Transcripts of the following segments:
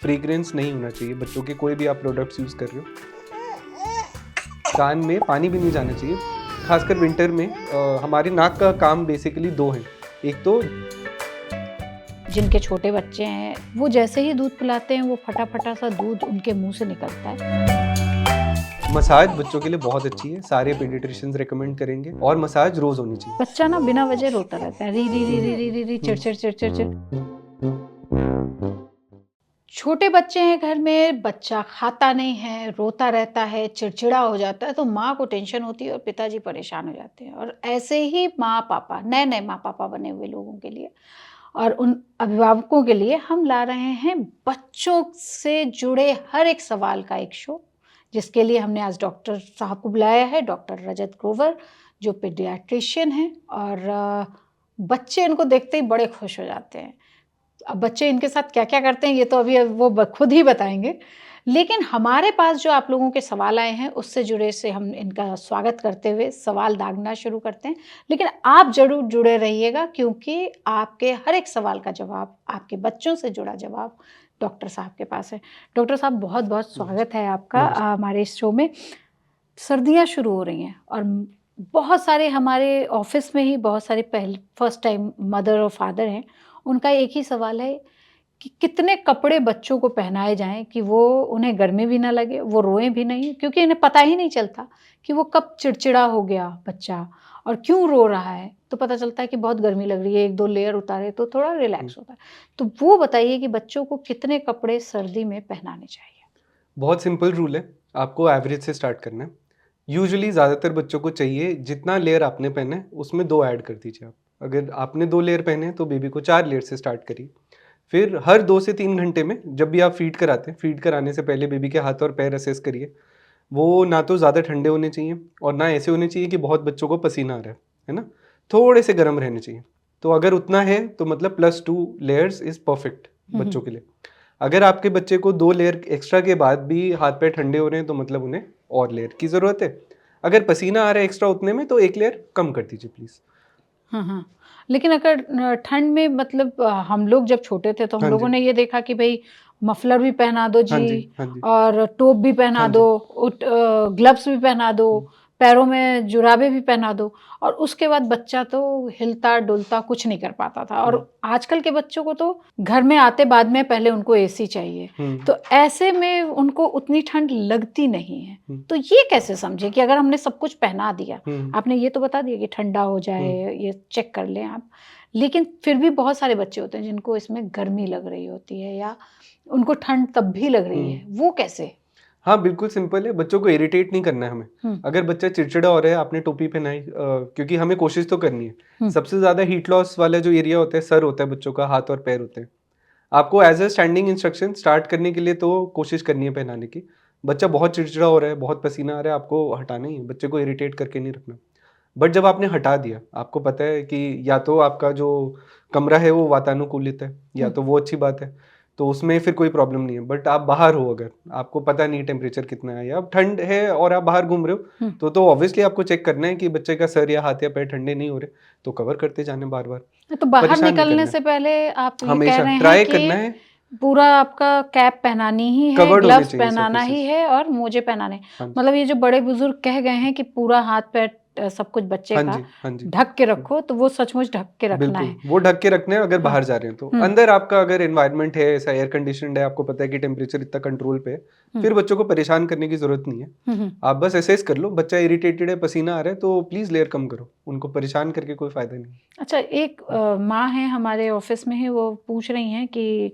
Fragrance नहीं होना चाहिए बच्चों के, कोई भी आप प्रोडक्ट्स यूज़ कर रहे हो। कान में पानी भी नहीं जाना चाहिए, खासकर विंटर में। हमारे नाक का काम बेसिकली दो हैं। एक तो जिनके छोटे बच्चे हैं वो जैसे ही दूध पिलाते हैं वो फटा सा दूध उनके मुंह से निकलता है। मसाज बच्चों के लिए बहुत अच्छी है, सारे पीडियाट्रिशियंस रेकमेंड करेंगे, और मसाज रोज होनी चाहिए। बच्चा ना बिना वजह रोता रहता है, री री री री री री री चिड़चिड़ चिड़चिड़ चिड़। छोटे बच्चे हैं घर में, बच्चा खाता नहीं है, रोता रहता है, चिड़चिड़ा हो जाता है, तो माँ को टेंशन होती है और पिताजी परेशान हो जाते हैं। और ऐसे ही माँ पापा, नए नए माँ पापा बने हुए लोगों के लिए और उन अभिभावकों के लिए हम ला रहे हैं बच्चों से जुड़े हर एक सवाल का एक शो, जिसके लिए हमने आज डॉक्टर साहब को बुलाया है, डॉक्टर रजत ग्रोवर, जो पीडियाट्रिशियन हैं। और बच्चे इनको देखते ही बड़े खुश हो जाते हैं। अब बच्चे इनके साथ क्या-क्या करते हैं ये तो अभी वो खुद ही बताएँगे। लेकिन हमारे पास जो आप लोगों के सवाल आए हैं उससे जुड़े से हम इनका स्वागत करते हुए सवाल दागना शुरू करते हैं। लेकिन आप ज़रूर जुड़े रहिएगा, क्योंकि आपके हर एक सवाल का जवाब, आपके बच्चों से जुड़ा जवाब डॉक्टर साहब के पास है। डॉक्टर साहब, बहुत-बहुत स्वागत है आपका हमारे इस शो में। सर्दियाँ शुरू हो रही हैं और बहुत सारे हमारे ऑफ़िस में ही बहुत सारे फर्स्ट टाइम मदर और फादर हैं। उनका एक ही सवाल है कि कितने कपड़े बच्चों को पहनाए जाएँ कि वो उन्हें गर्मी भी ना लगे, वो रोएँ भी नहीं, क्योंकि इन्हें पता ही नहीं चलता कि वो कब चिड़चिड़ा हो गया बच्चा और क्यों रो रहा है। तो पता चलता है कि बहुत गर्मी लग रही है, 1-2 लेयर उतारे तो थोड़ा रिलैक्स होता है। तो वो बताइए कि बच्चों को कितने कपड़े सर्दी में पहनाने चाहिए? बहुत सिंपल रूल है, आपको एवरेज से स्टार्ट करना है। यूजुअली ज़्यादातर बच्चों को चाहिए जितना लेयर आपने पहना है उसमें 2 ऐड कर दीजिए आप। अगर आपने 2 लेयर पहने हैं तो बेबी को 4 लेयर से स्टार्ट करिए। फिर हर 2 से 3 घंटे में जब भी आप फीड कराते हैं, फीड कराने से पहले बेबी के हाथ और पैर असेस करिए। वो ना तो ज़्यादा ठंडे होने चाहिए और ना ऐसे होने चाहिए कि बहुत बच्चों को पसीना आ रहा है ना? थोड़े से गर्म रहने चाहिए। तो अगर उतना है तो मतलब +2 लेयर्स इज़ परफेक्ट बच्चों के लिए। अगर आपके बच्चे को 2 लेयर एक्स्ट्रा के बाद भी हाथ-पैर ठंडे हो रहे हैं तो मतलब उन्हें और लेयर की ज़रूरत है। अगर पसीना आ रहा है एक्स्ट्रा उतने में तो 1 लेयर कम कर दीजिए प्लीज़। हाँ, हाँ। लेकिन अगर ठंड में मतलब हम लोग जब छोटे थे तो हम हाँ लोगों जी। ने ये देखा कि भई मफलर भी पहना दो हाँ जी जी, हाँ जी। और टोप भी पहना हाँ दो, जी। ग्लव्स भी पहना दो, हुँ। पैरों में जुराबें भी पहना दो और उसके बाद बच्चा तो हिलता-डुलता कुछ नहीं कर पाता था। और हुँ, आजकल के बच्चों को तो घर में आते बाद में पहले उनको एसी चाहिए। हुँ, तो ऐसे में उनको उतनी ठंड लगती नहीं है। हुँ, तो ये कैसे समझें कि अगर हमने सब कुछ पहना दिया, हुँ, आपने ये तो बता दिया कि ठंडा हो हुँ, जाए, ये चेक कर लें आप। लेकिन फिर भी बहुत सारे बच्चे होते हैं जिनको इसमें गर्मी लग रही होती है या उनको ठंड तब भी लग रही हुँ। है, वो कैसे? हाँ, बिल्कुल सिंपल है, बच्चों को इरिटेट नहीं करना है हमें। हुँ, अगर बच्चा चिड़चिड़ा हो रहा है, आपने टोपी पहनाई, क्योंकि हमें कोशिश तो करनी है। हुँ, सबसे ज़्यादा हीट लॉस वाला जो एरिया होता है, सर होता है बच्चों का, हाथ और पैर होते हैं। आपको as a standing instruction start करने के लिए तो कोशिश करनी है पहनाने की। बच्चा बहुत चिड़चिड़ा हो रहा है, बहुत पसीना आ रहा है, आपको हटाना ही है, बच्चे को इरिटेट करके नहीं रखना। बट जब आपने हटा दिया, आपको पता है कि या तो आपका जो कमरा है वो वातानुकूलित है, या हुँ, तो वो अच्छी बात है, तो उसमें फिर कोई प्रॉब्लम नहीं है। बट आप बाहर हो, अगर आपको पता नहीं टेम्परेचर कितना है या अब ठंड है और आप बाहर घूम रहे हो, हुँ। तो ऑब्वियसली आपको चेक करना है कि बच्चे का सर या हाथ या पैर ठंडे नहीं हो रहे, तो कवर करते जाना बार-बार, तो बाहर परेशान नहीं निकलने करना है। से पहले आप ये कह हमेशा रहे हैं ट्राई करना कि है, पूरा आपका कैप पहनानी ही है, कवर्ड होने ग्लव्स चाहिए पहनाना ही सर्फेसेस। है और मोजे पहनाने। हाँ जी। मतलब ये जो बड़े-बुज़ुर्ग कह गए हैं कि पूरा हाथ-पैर सब कुछ बच्चे हाँ का जी, हाँ जी। ढक के हुँ। रखो, तो वो सचमुच ढक के रखना बिल्कुल, है। वो ढक के रखना है अगर हाँ। बाहर जा रहे हैं तो। हुँ, अंदर आपका अगर एनवायरनमेंट है, ऐसा एयर कंडीशन्ड है, आपको पता है कि टेम्परेचर इतना कंट्रोल पे है, हुँ, फिर बच्चों को परेशान करने की ज़रूरत नहीं है। हुँ, हुँ। आप बस असेस कर लो, बच्चा इरिटेटेड है, पसीना आ रहा है, तो प्लीज़ लेयर कम करो। उनको परेशान करके कोई फ़ायदा नहीं। अच्छा, एक माँ हैं हमारे ऑफ़िस में ही, वो पूछ रही हैं कि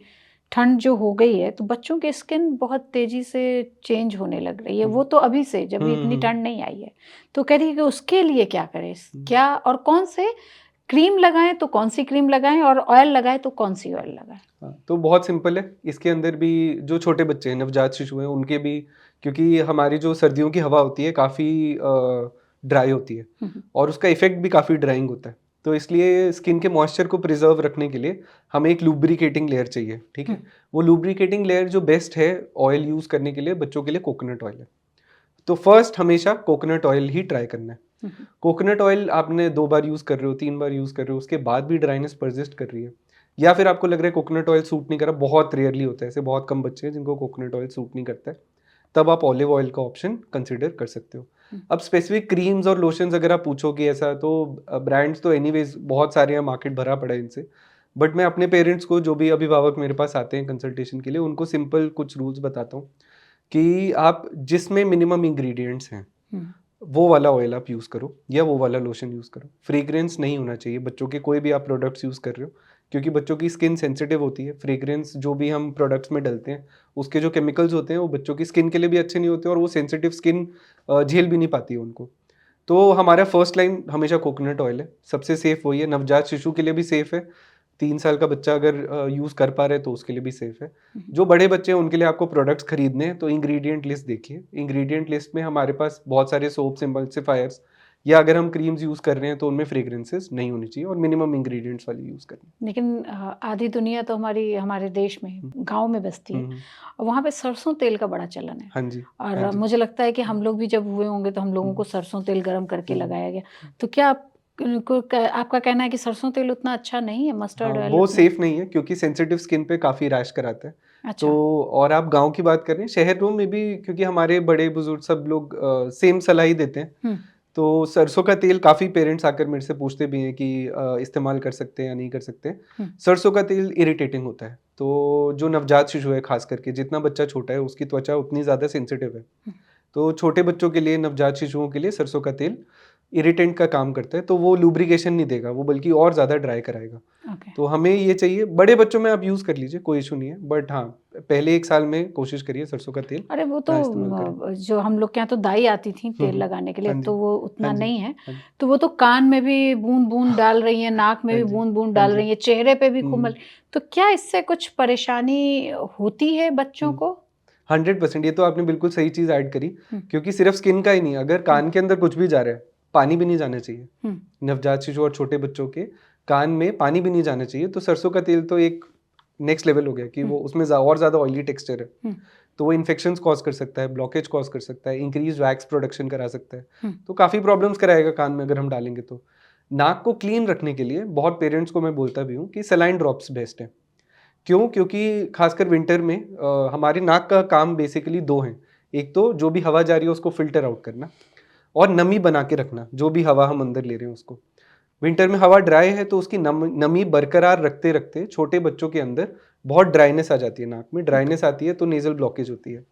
ठंड जो हो गई है, तो बच्चों की स्किन बहुत तेज़ी से चेंज होने लग रही है। हुँ। वो तो अभी से, जब हुँ, भी हुँ, इतनी हुँ, ठंड नहीं आई है। तो कह रही है कि उसके लिए क्या करें? हुँ। क्या और कौन से क्रीम लगाएँ तो कौन-सी क्रीम लगाएँ और ऑयल लगाएँ तो कौन-सी ऑयल लगाएँ? हाँ, तो बहुत सिंपल है। इसके अंदर भी जो छोटे बच्चे हैं, नवजात शिशु हैं, उनके भी, क्योंकि हमारी जो सर्दियों की हवा होती है काफ़ी ड्राई होती है हुँ, हुँ, और उसका इफ़ेक्ट भी काफ़ी ड्राइंग होता है। तो इसलिए स्किन के मॉइस्चर को प्रिज़र्व रखने के लिए हमें एक लुब्रिकेटिंग लेयर चाहिए, ठीक हुँ, है? वो लुब्रिकेटिंग लेयर जो बेस्ट है ऑयल यूज़ करने के लिए बच्चों के लिए कोकोनट ऑयल है। तो फर्स्ट हमेशा कोकोनट ऑयल ही ट्राई करना है। हुँ, हुँ, कोकोनट ऑयल आपने 2 बार यूज़ कर रहे हो, 3 बार यूज़ कर रहे हो, उसके बाद भी ड्राइनेस पर्सिस्ट कर रही है, या फिर आपको लग रहा है कोकोनट ऑयल सूट नहीं कर रहा, बहुत रेयरली होता है, ऐसे बहुत कम बच्चे हैं जिनको कोकोनट ऑयल सूट नहीं करता है, तब आप ऑलिव ऑयल का ऑप्शन कंसिडर कर सकते हो। अब स्पेसिफिक क्रीम्स और लोशंस अगर आप पूछोगे ऐसा, तो ब्रांड्स तो एनीवेज बहुत सारे हैं, मार्केट भरा पड़ा है इनसे। बट मैं अपने पेरेंट्स को, जो भी अभिभावक मेरे पास आते हैं कंसल्टेशन के लिए, उनको सिंपल कुछ रूल्स बताता हूँ कि आप जिसमें मिनिमम इंग्रेडिएंट्स हैं वो वाला ऑयल आप यूज़ करो या वो वाला लोशन यूज़ करो। फ्रेग्रेंस नहीं होना चाहिए बच्चों के, कोई भी आप प्रोडक्ट्स यूज़ कर रहे हो, क्योंकि बच्चों की स्किन सेंसिटिव होती है। फ्रेग्रेंस जो भी हम प्रोडक्ट्स में डलते हैं, उसके जो केमिकल्स होते हैं वो बच्चों की स्किन के लिए भी अच्छे नहीं होते और वो सेंसिटिव स्किन झेल भी नहीं पाती है उनको। तो हमारा फर्स्ट लाइन हमेशा कोकोनट ऑयल है, सबसे सेफ वही है, नवजात शिशु के लिए भी सेफ है। 3 साल का बच्चा अगर यूज़ कर पा रहे हैं तो उसके लिए भी सेफ है। जो बड़े बच्चे हैं उनके लिए आपको प्रोडक्ट्स खरीदने हैं तो इंग्रेडिएंट लिस्ट देखिए। इंग्रेडिएंट लिस्ट में हमारे पास बहुत सारे सोप्स, एम्बल्सिफायर्स, या अगर हम क्रीम्स यूज़ कर रहे हैं तो उनमें फ्रेग्रेंसेस नहीं होनी चाहिए और मिनिमम इंग्रेडिएंट्स वाली यूज़ करनी। लेकिन आधी दुनिया तो हमारे देश में हम्म, गांव में बसती है हम्म, और वहाँ पे सरसों तेल का बड़ा चलन है। हाँ जी, हाँ और जी। मुझे लगता है कि हम लोग भी जब हुए होंगे तो हम लोगों को हम्म, सरसों तेल गरम करके हम्म, लगाया गया। तो क्या आपका कहना है कि सरसों तेल उतना अच्छा नहीं है, हाँ, मस्टर्ड ऑयल वो उतना? सेफ नहीं है क्योंकि सेंसिटिव स्किन पे काफ़ी रैश कराता है। तो अच्छा। और आप गाँव की बात कर रहे हैं, शहरों में भी क्योंकि हमारे बड़े बुजुर्ग सब लोग सेम सलाह ही देते हैं। हम्म। तो सरसों का तेल काफ़ी पेरेंट्स आकर मेरे से पूछते भी हैं कि इस्तेमाल कर सकते हैं या नहीं कर सकते। हम्म। सरसों का तेल इरिटेटिंग होता है, तो जो नवजात शिशु है खास करके, जितना बच्चा छोटा है उसकी त्वचा उतनी ज़्यादा सेंसिटिव है। तो छोटे बच्चों के लिए, नवजात शिशुओं के लिए सरसों का तेल इरिटेंट का काम करता है, तो वो लुब्रिकेशन नहीं देगा, वो बल्कि और ज़्यादा ड्राई कराएगा। ओके। तो हमें ये चाहिए, बड़े बच्चों में आप यूज़ कर लीजिए, कोई इशू नहीं है, बट हाँ, पहले 1 साल में कोशिश करिए सरसों का तेल अरे वो तो ना इस्तेमाल करें। जो हम लोग के यहाँ तो दाई आती थी हुँ, तेल हुँ। लगाने के लिए, हाँ अब जी, तो वो हाँ उतना जी, नहीं है। हाँ जी। तो वो तो कान में भी बूंद बूंद डाल रही है, नाक में हाँ भी जी, बूंद बूंद हाँ डाल जी। रही है, चेहरे पे भी हुँ, तो क्या इससे कुछ परेशानी होती है बच्चों हुँ। को? 100% ये तो आपने बिल्कुल सही चीज़ ऐड करी, हम्म। क्योंकि सिर्फ़ स्किन का ही नहीं, अगर हम्म। कान के अंदर कुछ भी जा रहा है, पानी भी नहीं जाना चाहिए। हम्म। नवजात शिशु और छोटे बच्चों के कान में पानी भी नहीं जाना चाहिए, तो सरसों का तेल तो एक नेक्स्ट लेवल हो गया कि हम्म। वो उसमें और ज़्यादा ऑयली टेक्सचर है। हम्म। तो वो इन्फेक्शंस कॉज़ कर सकता है, ब्लॉकेज कॉज़ कर सकता है, इंक्रीज़ वैक्स प्रोडक्शन करा सकता है। हम्म। तो काफ़ी प्रॉब्लम्स कराएगा कान में अगर हम डालेंगे तो। नाक को क्लीन रखने के लिए बहुत पेरेंट्स को मैं बोलता भी हूँ कि सलाइन ड्रॉप्स बेस्ट हैं। क्यों? क्योंकि खासकर विंटर में हमारी नाक का काम बेसिकली 2 हैं। एक तो जो भी हवा जा रही है उसको फ़िल्टर आउट करना और नमी बना के रखना, जो भी हवा हम अंदर ले रहे हैं उसको। विंटर में हवा ड्राई है तो उसकी नमी बरकरार रखते-रखते छोटे बच्चों के अंदर बहुत ड्राइनेस आ जाती है नाक में। ओके। ड्राइनेस आती है तो नेज़ल ब्लॉकेज होती है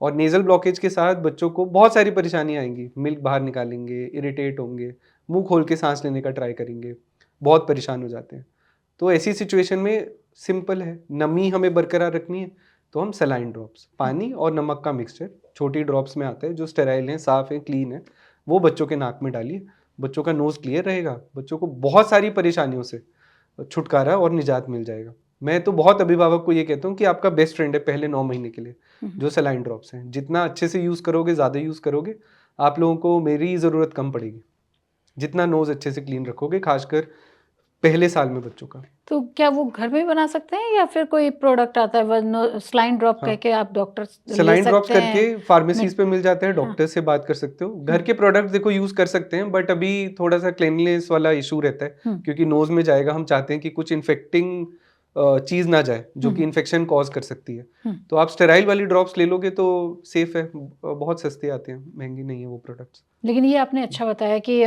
और नेज़ल ब्लॉकेज के साथ बच्चों को बहुत सारी परेशानियाँ आएँगी। मिल्क बाहर निकालेंगे, इरिटेट होंगे, मुँह खोल के साँस लेने का ट्राई करेंगे, बहुत परेशान हो जाते हैं। तो ऐसी सिचुएशन में सिंपल है, नमी हमें बरकरार रखनी है तो हम सलाइन ड्रॉप्स, पानी और नमक का मिक्सचर छोटी ड्रॉप्स में आता है, जो स्टेराइल हैं, साफ़ हैं, क्लीन है, वो बच्चों के नाक में डालिए। बच्चों का नोज़ क्लियर रहेगा, बच्चों को बहुत सारी परेशानियों से छुटकारा और निजात मिल जाएगा। मैं तो बहुत अभिभावक को ये कहता हूँ कि आपका बेस्ट फ्रेंड है पहले 9 महीने के लिए, हम्म। जो सलाइन ड्रॉप्स हैं। जितना अच्छे से यूज़ करोगे, ज़्यादा यूज़ करोगे, आप लोगों को मेरी ज़रूरत कम पड़ेगी। जितना नोज़ अच्छे से क्लीन रखोगे, खासकर पहले साल में बच्चों का। तो क्या वो घर में भी बना सकते हैं या फिर कोई प्रोडक्ट आता है सलाइन ड्रॉप कह हाँ। के आप डॉक्टर ले सलाइन ड्रॉप्स सकते करके हैं? फार्मेसीज़ मिल पे मिल जाते हैं, हाँ। डॉक्टर से बात कर सकते हो। घर हम्म। के प्रोडक्ट्स देखो यूज़ कर सकते हैं, बट अभी थोड़ा-सा क्लीनलीनेस वाला इश्यू रहता है, हम्म। क्योंकि नोज़ में जाएगा, हम चाहते हैं कि कुछ इन्फेक्टिंग चीज़ ना जाए, जो कि हम्म। इन्फेक्शन कॉज़ कर सकती है। हम्म। तो आप स्टेराइल वाली ड्रॉप्स ले लोगे तो सेफ़ है, बहुत सस्ते आते हैं, महँगी नहीं है वो प्रोडक्ट्स। लेकिन ये आपने अच्छा बताया कि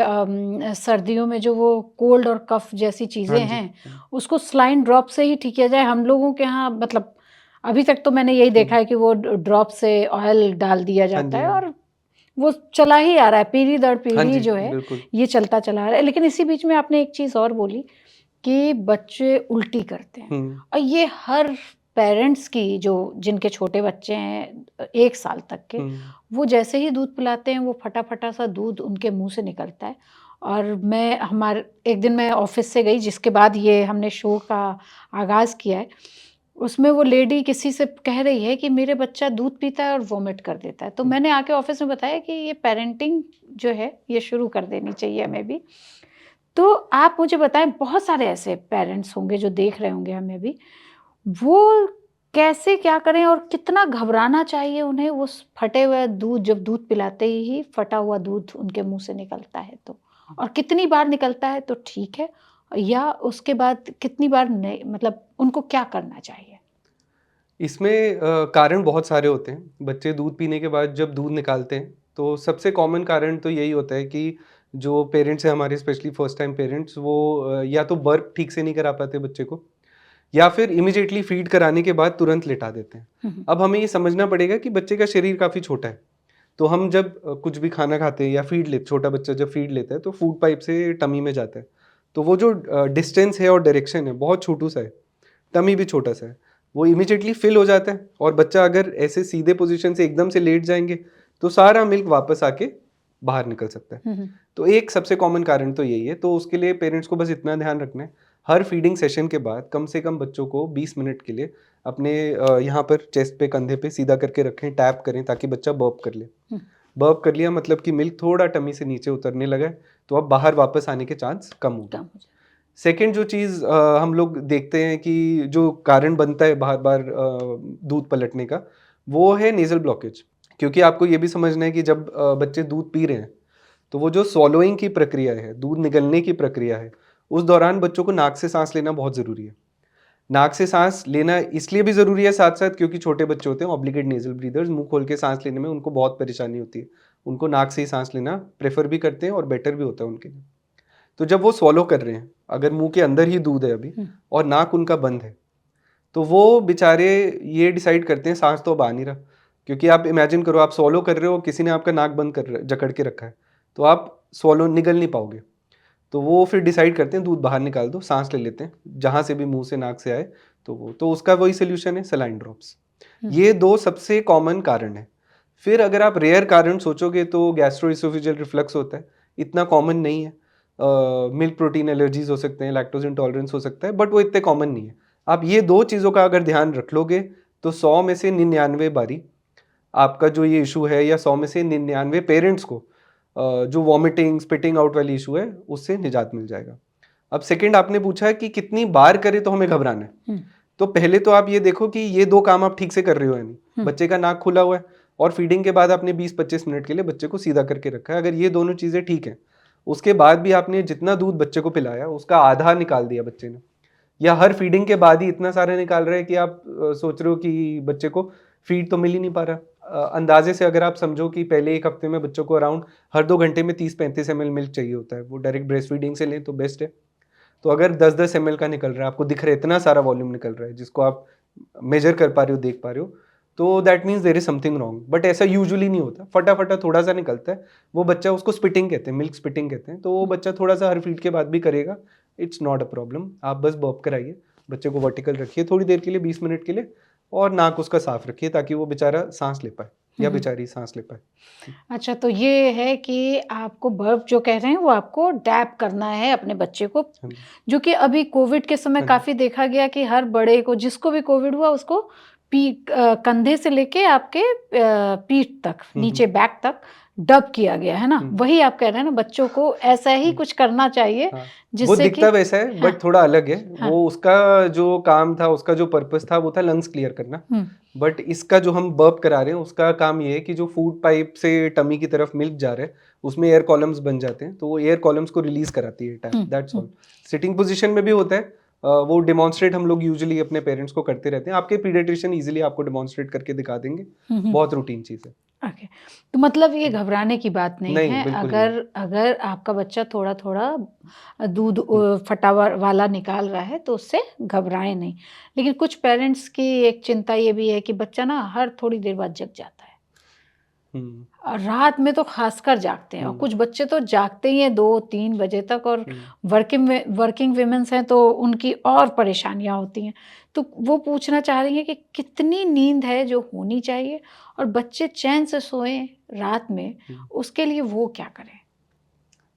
सर्दियों में जो वो कोल्ड और कफ जैसी हाँ चीज़ें जी, हैं, हाँ जी। उसको सलाइन ड्रॉप से ही ठीक किया जाए। हम लोगों के यहाँ मतलब अभी तक तो मैंने यही देखा हुँ। है कि वो ड्रॉप से ऑयल डाल दिया हाँ जाता जी, है हाँ जी। और वो चला ही आ रहा है, पीढ़ी दर हाँ पीढ़ी जी, जो है, बिल्कुल। ये चलता चला आ रहा है। लेकिन इसी बीच में आपने एक चीज़ और बोली कि बच्चे उल्टी करते हैं हुँ, और ये हर पेरेंट्स की जो जिनके छोटे बच्चे हैं 1 साल तक के, हुँ, वो जैसे ही दूध पिलाते हैं वो फटा-फटा सा दूध उनके मुँह से निकलता है। और एक दिन मैं ऑफ़िस से गई जिसके बाद ये हमने शो का आगाज़ किया है। उसमें वो लेडी किसी से कह रही है कि मेरे बच्चा दूध पीता है और वॉमिट कर देता है। तो हुँ, मैंने आके ऑफ़िस में बताया कि ये पेरेंटिंग जो है ये शुरू कर देनी चाहिए हुँ। हमें भी। तो आप मुझे बताएँ बहुत सारे ऐसे पेरेंट्स होंगे जो देख रहे होंगे हमें भी, वो कैसे क्या करें और कितना घबराना चाहिए उन्हें उस फटे हुए दूध जब दूध पिलाते ही फटा हुआ दूध उनके मुँह से निकलता है तो? और कितनी बार निकलता है तो ठीक है या उसके बाद कितनी बार नहीं, मतलब उनको क्या करना चाहिए? इसमें कारण बहुत सारे होते हैं। बच्चे दूध पीने के बाद जब दूध निकालते हैं, तो सबसे कॉमन कारण तो यही होता है कि जो पेरेंट्स हैं हमारे, स्पेशली फर्स्ट टाइम पेरेंट्स, वो या तो बर्प ठीक से नहीं करा पाते बच्चे को, या फिर इमीडिएटली फीड कराने के बाद तुरंत लिटा देते हैं। हुँ, हुँ। अब हमें ये समझना पड़ेगा कि बच्चे का शरीर काफ़ी छोटा है, तो हम जब कुछ भी खाना खाते हैं या फीड ले छोटा बच्चा जब फीड लेता है तो फूड पाइप से टमी में जाता है। तो वो जो डिस्टेंस है और डायरेक्शन है बहुत छोटू-सा है, टमी भी छोटा-सा है, वो इमीडिएटली फिल हो जाता है और बच्चा अगर ऐसे सीधे पोज़ीशन से एकदम से लेट जाएँगे, तो सारा मिल्क वापस आके बाहर निकल सकता है। हुँ, हुँ। तो एक सबसे कॉमन कारण तो यही है, तो उसके लिए पेरेंट्स को बस इतना ध्यान रखना है, हर फीडिंग सेशन के बाद कम से कम बच्चों को 20 मिनट के लिए अपने यहाँ पर चेस्ट पे, कंधे पे सीधा करके रखें, टैप करें ताकि बच्चा बर्प कर ले। हुँ। बर्प कर लिया मतलब कि मिल्क थोड़ा टमी से नीचे उतरने लगा है, तो अब बाहर वापस आने के चांस कम हो गए। कम हो जाए। सेकंड जो चीज़ हम लोग देखते हैं कि जो कारण बनता है बार-बार दूध पलटने का, वो है नेज़ल ब्लॉकेज। क्योंकि आपको ये भी समझना है कि जब बच्चे दूध पी रहे हैं, तो वो जो स्वॉलोइंग की प्रक्रिया है, दूध निगलने की प्रक्रिया है, उस दौरान बच्चों को नाक से साँस लेना बहुत ज़रूरी है। नाक से साँस लेना इसलिए भी ज़रूरी है साथ-साथ क्योंकि छोटे बच्चे होते हैं ऑब्लिगेट नेज़ल ब्रीदर्स, मुँह खोल के साँस लेने में उनको बहुत परेशानी होती है। उनको नाक से ही साँस लेना प्रेफ़र भी करते हैं और बेटर भी होता है उनके लिए। तो जब वो स्वॉलो कर रहे हैं, अगर मुँह के अंदर ही दूध है अभी हुँ। और नाक उनका बंद है, तो वो बेचारे ये डिसाइड करते हैं साँस तो अब आ नहीं रहा। क्योंकि आप इमेजिन करो आप स्वॉलो कर रहे हो, किसी ने आपका नाक बंद जकड़ के रखा है, तो आप स्वॉलो निगल नहीं पाओगे। तो वो फिर डिसाइड करते हैं दूध बाहर निकाल दो, साँस ले लेते हैं, जहाँ से भी मुँह से, नाक से आए, तो उसका वही सॉल्यूशन है सलाइन ड्रॉप्स। हुँ। ये 2 सबसे कॉमन कारण हैं। फिर अगर आप रेयर कारण सोचोगे तो गैस्ट्रोएसोफेजियल रिफ्लक्स होता है, इतना कॉमन नहीं है। मिल्क प्रोटीन एलर्जीज़ हो सकते हैं, लैक्टोज़ इंटॉलरेंस हो सकता है, बट वो इतने कॉमन नहीं है। आप ये 2 चीज़ों का अगर ध्यान रख लोगे, तो 100 में से 99 बारी आपका जो ये इश्यू है, या 100 में से 99 पेरेंट्स को जो वॉमिटिंग, स्पिटिंग आउट वाली इश्यू है, उससे निजात मिल जाएगा। अब सेकंड आपने पूछा है कि कितनी बार करें तो हमें घबराना है। हुँ। तो पहले तो आप ये देखो कि ये 2 काम आप ठीक से कर रहे हो या नहीं। हुँ। बच्चे का नाक खुला हुआ है और फीडिंग के बाद आपने 20-25 मिनट के लिए बच्चे को सीधा करके रखा है। अगर ये दोनों चीज़ें ठीक हैं, उसके बाद भी आपने जितना दूध बच्चे को पिलाया, उसका आधा निकाल दिया बच्चे ने, या हर फीडिंग के बाद ही इतना सारा निकाल रहे हैं कि आप सोच रहे हो कि बच्चे को फीड तो मिल ही नहीं पा रहा। अंदाजे से अगर आप समझो कि पहले 1 हफ्ते में बच्चों को अराउंड हर 2 घंटे में 30-35 एमएल मिल्क चाहिए होता है। वो डायरेक्ट ब्रेस्ट फीडिंग से लें तो बेस्ट है। तो अगर 10-10 एमएल का निकल रहा है, आपको दिख रहा है इतना सारा वॉल्यूम निकल रहा है जिसको आप मेजर कर पा रहे हो, देख पा रहे हो, तो that means there is something wrong. But ऐसा यूजुअली नहीं होता, फटाफटा थोड़ा सा निकलता है। वो बच्चा, उसको स्पिटिंग कहते हैं, मिल्क स्पिटिंग कहते हैं, तो वो बच्चा थोड़ा सा हर फीड के बाद भी करेगा। It's not a problem. आप बस बर्प कराइए, बच्चे को वर्टिकल रखिए थोड़ी देर के लिए, 20 मिनट के लिए, और नाक उसका साफ रखिए ताकि वो बेचारा सांस ले पाए हुँ, या हुँ। बेचारी सांस ले पाए। अच्छा, तो ये है कि आपको बर्प जो कह रहे हैं वो आपको डैप करना है अपने बच्चे को, हाँ जी। जो कि अभी कोविड के समय हाँ जी। काफ़ी देखा गया कि हर बड़े को, जिसको भी कोविड हुआ उसको कंधे से लेके आपके पीठ तक, नीचे बैक तक डब किया गया, है ना? हम्म। वही आप कह रहे हैं ना, बच्चों को ऐसा ही कुछ करना चाहिए हाँ, वो जिससे कि दिखता वैसा है हाँ, बट थोड़ा अलग है। हाँ। वो उसका जो काम था, उसका जो पर्पस था, वो था लंग्स क्लियर करना। हुँ, बट इसका जो हम बर्प करा रहे हैं, उसका काम ये है कि जो फूड पाइप से टमी की तरफ मिल्क जा रहा है, उसमें एयर कॉलम्स बन जाते हैं, तो वो एयर कॉलम्स को रिलीज कराती है tap, hmm, that's hmm, all. Sitting position में भी होता है। वो डिमॉन्स्ट्रेट हम लोग यूजुअली अपने पेरेंट्स को करते रहते हैं। आपके पीडियाट्रिशियन इजीली आपको डिमॉन्स्ट्रेट करके दिखा देंगे। हुँ, हुँ। बहुत रूटीन चीज़ है। ओके, तो मतलब ये घबराने की बात नहीं नहीं, है, बिल्कुल नहीं। अगर अगर आपका बच्चा थोड़ा-थोड़ा दूध फटा वाला निकाल रहा है तो उससे घबराएँ नहीं। लेकिन कुछ पेरेंट्स की एक चिंता ये भी है कि बच्चा ना हर थोड़ी देर बाद जग जाता है। हम्म। और रात में तो खासकर जागते हैं, और हम्म। कुछ बच्चे तो जागते ही हैं 2-3 बजे तक, और हम्म। वर्किंग वुमेन्स हैं तो उनकी और परेशानियाँ होती हैं। तो वो पूछना चाह रही हैं कि कितनी नींद है जो होनी चाहिए और बच्चे चैन से सोएँ रात में, हम्म। उसके लिए वो क्या करें?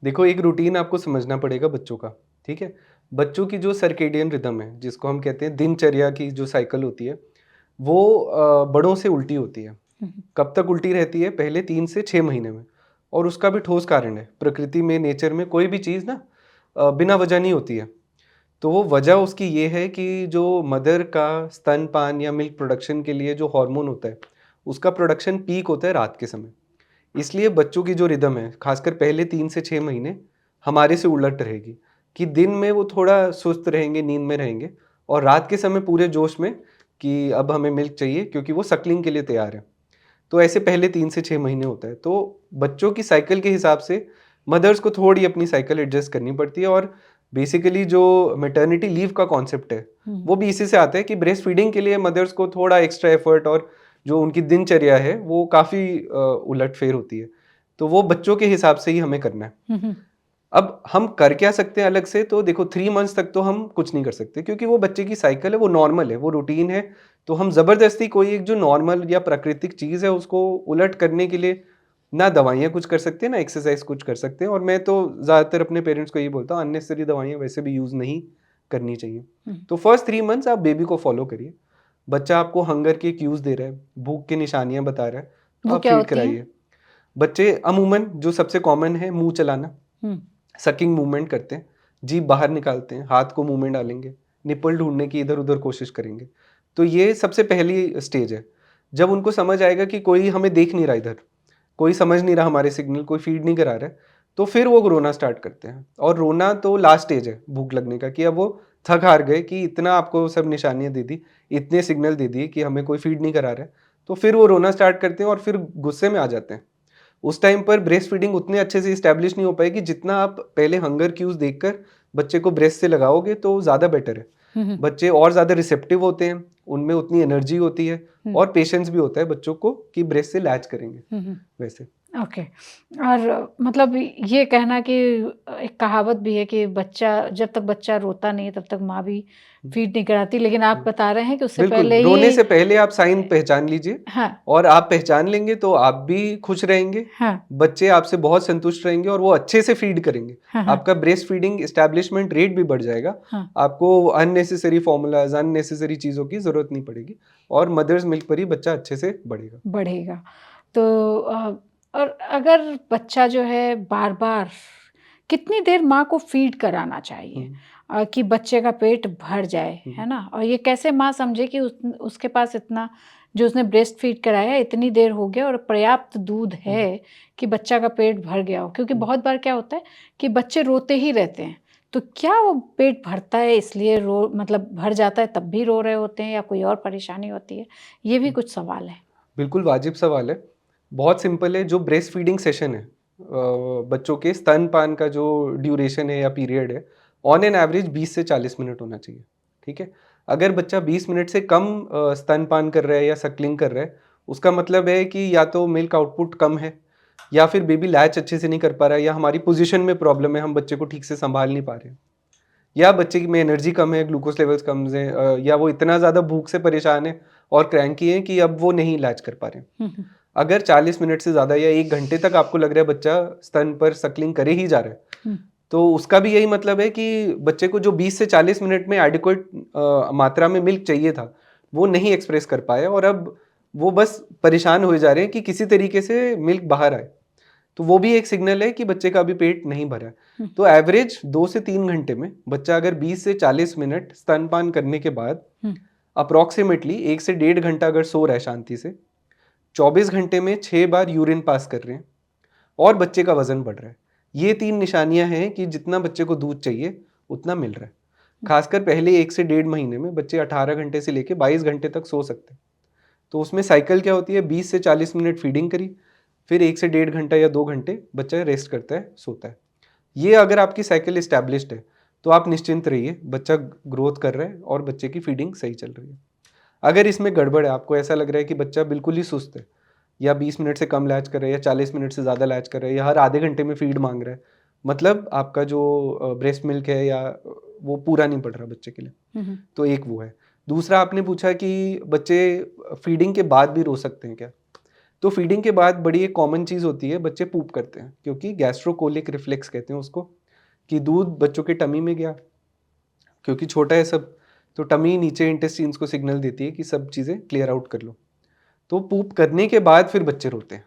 देखो, एक रूटीन आपको समझना पड़ेगा बच्चों का, ठीक है? बच्चों की जो सर्केडियन रिदम है, जिसको हम कहते हैं दिनचर्या की जो साइकिल होती है, वो बड़ों से उल्टी होती है। हुँ, हुँ। कब तक उल्टी रहती है? पहले 3 से 6 महीने में, और उसका भी ठोस कारण है। प्रकृति में, नेचर में कोई भी चीज़ ना बिना वजह नहीं होती है। तो वो वजह उसकी ये है कि जो मदर का स्तनपान या मिल्क प्रोडक्शन के लिए जो हार्मोन होता है, उसका प्रोडक्शन पीक होता है रात के समय। इसलिए बच्चों की जो रिदम है, खासकर पहले 3 से 6 महीने, हमारे से उलट रहेगी। कि दिन में वो थोड़ा सुस्त रहेंगे, नींद में रहेंगे, और रात के समय पूरे जोश में कि अब हमें मिल्क चाहिए, क्योंकि वो सक्लिंग के लिए तैयार है। तो ऐसे पहले 3 से 6 महीने होता है। तो बच्चों की साइकिल के हिसाब से मदर्स को थोड़ी अपनी साइकिल एडजस्ट करनी पड़ती है, और बेसिकली जो मैटरनिटी लीव का कॉन्सेप्ट है वो भी इसी से आता है कि ब्रेस्ट फीडिंग के लिए मदर्स को थोड़ा एक्स्ट्रा एफर्ट, और जो उनकी दिनचर्या है वो काफ़ी उलटफेर होती है। तो वो बच्चों के हिसाब से ही हमें करना है। अब हम कर क्या सकते हैं अलग से, तो देखो 3 मंथ्स तक तो हम कुछ नहीं कर सकते, क्योंकि वो बच्चे की साइकिल है, वो नॉर्मल है, वो रूटीन है। तो हम ज़बरदस्ती कोई एक जो नॉर्मल या प्राकृतिक चीज़ है उसको उलट करने के लिए ना दवाइयाँ कुछ कर सकते हैं, ना एक्सरसाइज कुछ कर सकते हैं। और मैं तो ज़्यादातर अपने पेरेंट्स को यही बोलता हूँ, अननेसेसरी दवाइयाँ वैसे भी यूज़ नहीं करनी चाहिए। तो फर्स्ट 3 मंथ्स आप बेबी को फॉलो करिए। बच्चा आपको हंगर के क्यूज़ दे रहा है, भूख की निशानियाँ बता रहा है, तो वो आप क्या फीड होती हैं? कराइए। बच्चे अमूमन जो सबसे कॉमन है, मुँह चलाना, हुँ, सकिंग मूवमेंट करते हैं, जीभ बाहर निकालते हैं, हाथ को मुँह में डालेंगे, निप्पल ढूँढने की इधर-उधर कोशिश करेंगे। तो ये सबसे पहली स्टेज है। जब उनको समझ आएगा कि कोई हमें देख नहीं रहा इधर, कोई समझ नहीं रहा हमारे सिग्नल, कोई फीड नहीं करा रहा है, तो फिर वो रोना स्टार्ट करते हैं। और रोना तो लास्ट स्टेज है भूख लगने का, कि अब वो थक हार गए कि इतना आपको सब निशानियाँ दे दी, इतने सिग्नल दे दिए कि हमें कोई फीड नहीं करा रहा है, तो फिर वो रोना स्टार्ट करते हैं और फिर गुस्से में आ जाते हैं। उस टाइम पर ब्रेस्ट फीडिंग उतने अच्छे से इस्टेब्लिश नहीं हो पाएगी जितना आप पहले हंगर क्यूज देखकर बच्चे को ब्रेस्ट से लगाओगे तो ज़्यादा बेटर है। हुँ, हुँ, बच्चे और ज़्यादा रिसेप्टिव होते हैं, उनमें उतनी एनर्जी होती है, हुँ, और पेशेंस भी होता है बच्चों को कि ब्रेस्ट से लैच करेंगे हुँ, हुँ। वैसे। ओके। और मतलब ये कहना कि एक कहावत भी है कि बच्चा जब तक बच्चा रोता नहीं है तब तक माँ भी हम्म, फीड नहीं कराती, लेकिन आप हम्म। बता रहे हैं कि उससे बिल्कुल, पहले रोने ही से पहले आप साइन पहचान लीजिए, हाँ, और आप पहचान लेंगे तो आप भी खुश रहेंगे, हाँ, बच्चे आपसे बहुत संतुष्ट रहेंगे, और वो अच्छे से फीड करेंगे। हाँ, हाँ, आपका ब्रेस्ट फीडिंग एस्टैब्लिशमेंट रेट भी बढ़ जाएगा। हाँ, आपको अननेसेसरी फॉर्मूलाज, अननेसेसरी चीज़ों की ज़रूरत नहीं पड़ेगी, और मदर्स मिल्क पर ही बच्चा अच्छे से बढ़ेगा। बढ़ेगा। तो और अगर बच्चा जो है बार-बार कितनी देर माँ को फीड कराना चाहिए हुँ, कि बच्चे का पेट भर जाए, हुँ, है ना? और ये कैसे माँ समझे कि उसके पास इतना जो उसने ब्रेस्ट फीड कराया है इतनी देर हो गया और पर्याप्त दूध हुँ, है कि बच्चा का पेट भर गया हो? क्योंकि हुँ, बहुत बार क्या होता है कि बच्चे रोते ही रहते हैं। तो क्या वो पेट भरता है इसलिए रो मतलब भर जाता है तब भी रो रहे होते हैं या कोई और परेशानी होती है? ये भी हुँ। कुछ सवाल है। बिल्कुल वाजिब सवाल है। बहुत सिंपल है, जो ब्रेस्ट फीडिंग सेशन है, बच्चों के स्तनपान का जो ड्यूरेशन है या पीरियड है, ऑन एन एवरेज 20 से 40 मिनट होना चाहिए, ठीक है? अगर बच्चा 20 मिनट से कम स्तनपान कर रहा है या सक्लिंग कर रहा है, उसका मतलब है कि या तो मिल्क आउटपुट कम है, या फिर बेबी लैच अच्छे से नहीं कर पा रहा है, या हमारी पोज़ीशन में प्रॉब्लम है, हम बच्चे को ठीक से सँभाल नहीं पा रहे हैं। या बच्चे में एनर्जी कम है, ग्लूकोज़ लेवल्स कम हैं, या वो इतना ज़्यादा भूख से परेशान है और क्रैंकी है कि अब वो नहीं लैच कर पा रहे हैं। हुँ, हुँ। अगर 40 मिनट से ज़्यादा या 1 घंटे तक आपको लग रहा है बच्चा स्तन पर सक्लिंग करे ही जा रहा है, हुँ, तो उसका भी यही मतलब है कि बच्चे को जो 20 से 40 मिनट में एडिक्वेट मात्रा में मिल्क चाहिए था, वो नहीं एक्सप्रेस कर पाए, और अब वो बस परेशान हुए जा रहे हैं कि किसी तरीके से मिल्क बाहर आए। तो वो भी एक सिग्नल है कि बच्चे का अभी पेट नहीं भरा है। हुँ, तो एवरेज 2 से 3 घंटे में बच्चा अगर 20 से 40 मिनट स्तनपान करने के बाद हुँ। अप्रॉक्सिमेटली 1 से डेढ़ घंटा अगर सो रहा है शांति से, 24 घंटे में 6 बार यूरिन पास कर रहे हैं, और बच्चे का वज़न बढ़ रहा है। ये 3 निशानियाँ हैं कि जितना बच्चे को दूध चाहिए, उतना मिल रहा है। खासकर पहले 1 से डेढ़ महीने में बच्चे 18 घंटे से लेके 22 घंटे तक सो सकते हैं। तो उसमें साइकिल क्या होती है, 20 से 40 मिनट फीडिंग करी, फिर 1 से डेढ़ घंटा या 2 घंटे बच्चा रेस्ट करता है, सोता है। ये अगर आपकी साइकिल एस्टैब्लिश्ड है, तो आप निश्चिंत रहिए, बच्चा ग्रोथ कर रहा है और बच्चे की फीडिंग सही चल रही है। अगर इसमें गड़बड़ है, आपको ऐसा लग रहा है कि बच्चा बिल्कुल ही सुस्त है, या 20 मिनट से कम लैच कर रहा है, या 40 मिनट से ज़्यादा लैच कर रहा है, या हर आधे घंटे में फीड मांग रहा है, मतलब आपका जो ब्रेस्ट मिल्क है या वो पूरा नहीं पड़ रहा बच्चे के लिए। हुँ, हुँ। तो एक वो है। दूसरा, आपने पूछा कि बच्चे फीडिंग के बाद भी रो सकते हैं क्या? तो फीडिंग के बाद बड़ी एक कॉमन चीज़ होती है, बच्चे पूप करते हैं, क्योंकि गैस्ट्रोकोलिक रिफ्लेक्स कहते हैं उसको, कि दूध बच्चों के टमी में गया, क्योंकि छोटा है सब, तो टमी नीचे इंटेस्टाइन्स को सिग्नल देती है कि सब चीज़ें क्लियर आउट कर लो। तो पूप करने के बाद फिर बच्चे रोते हैं।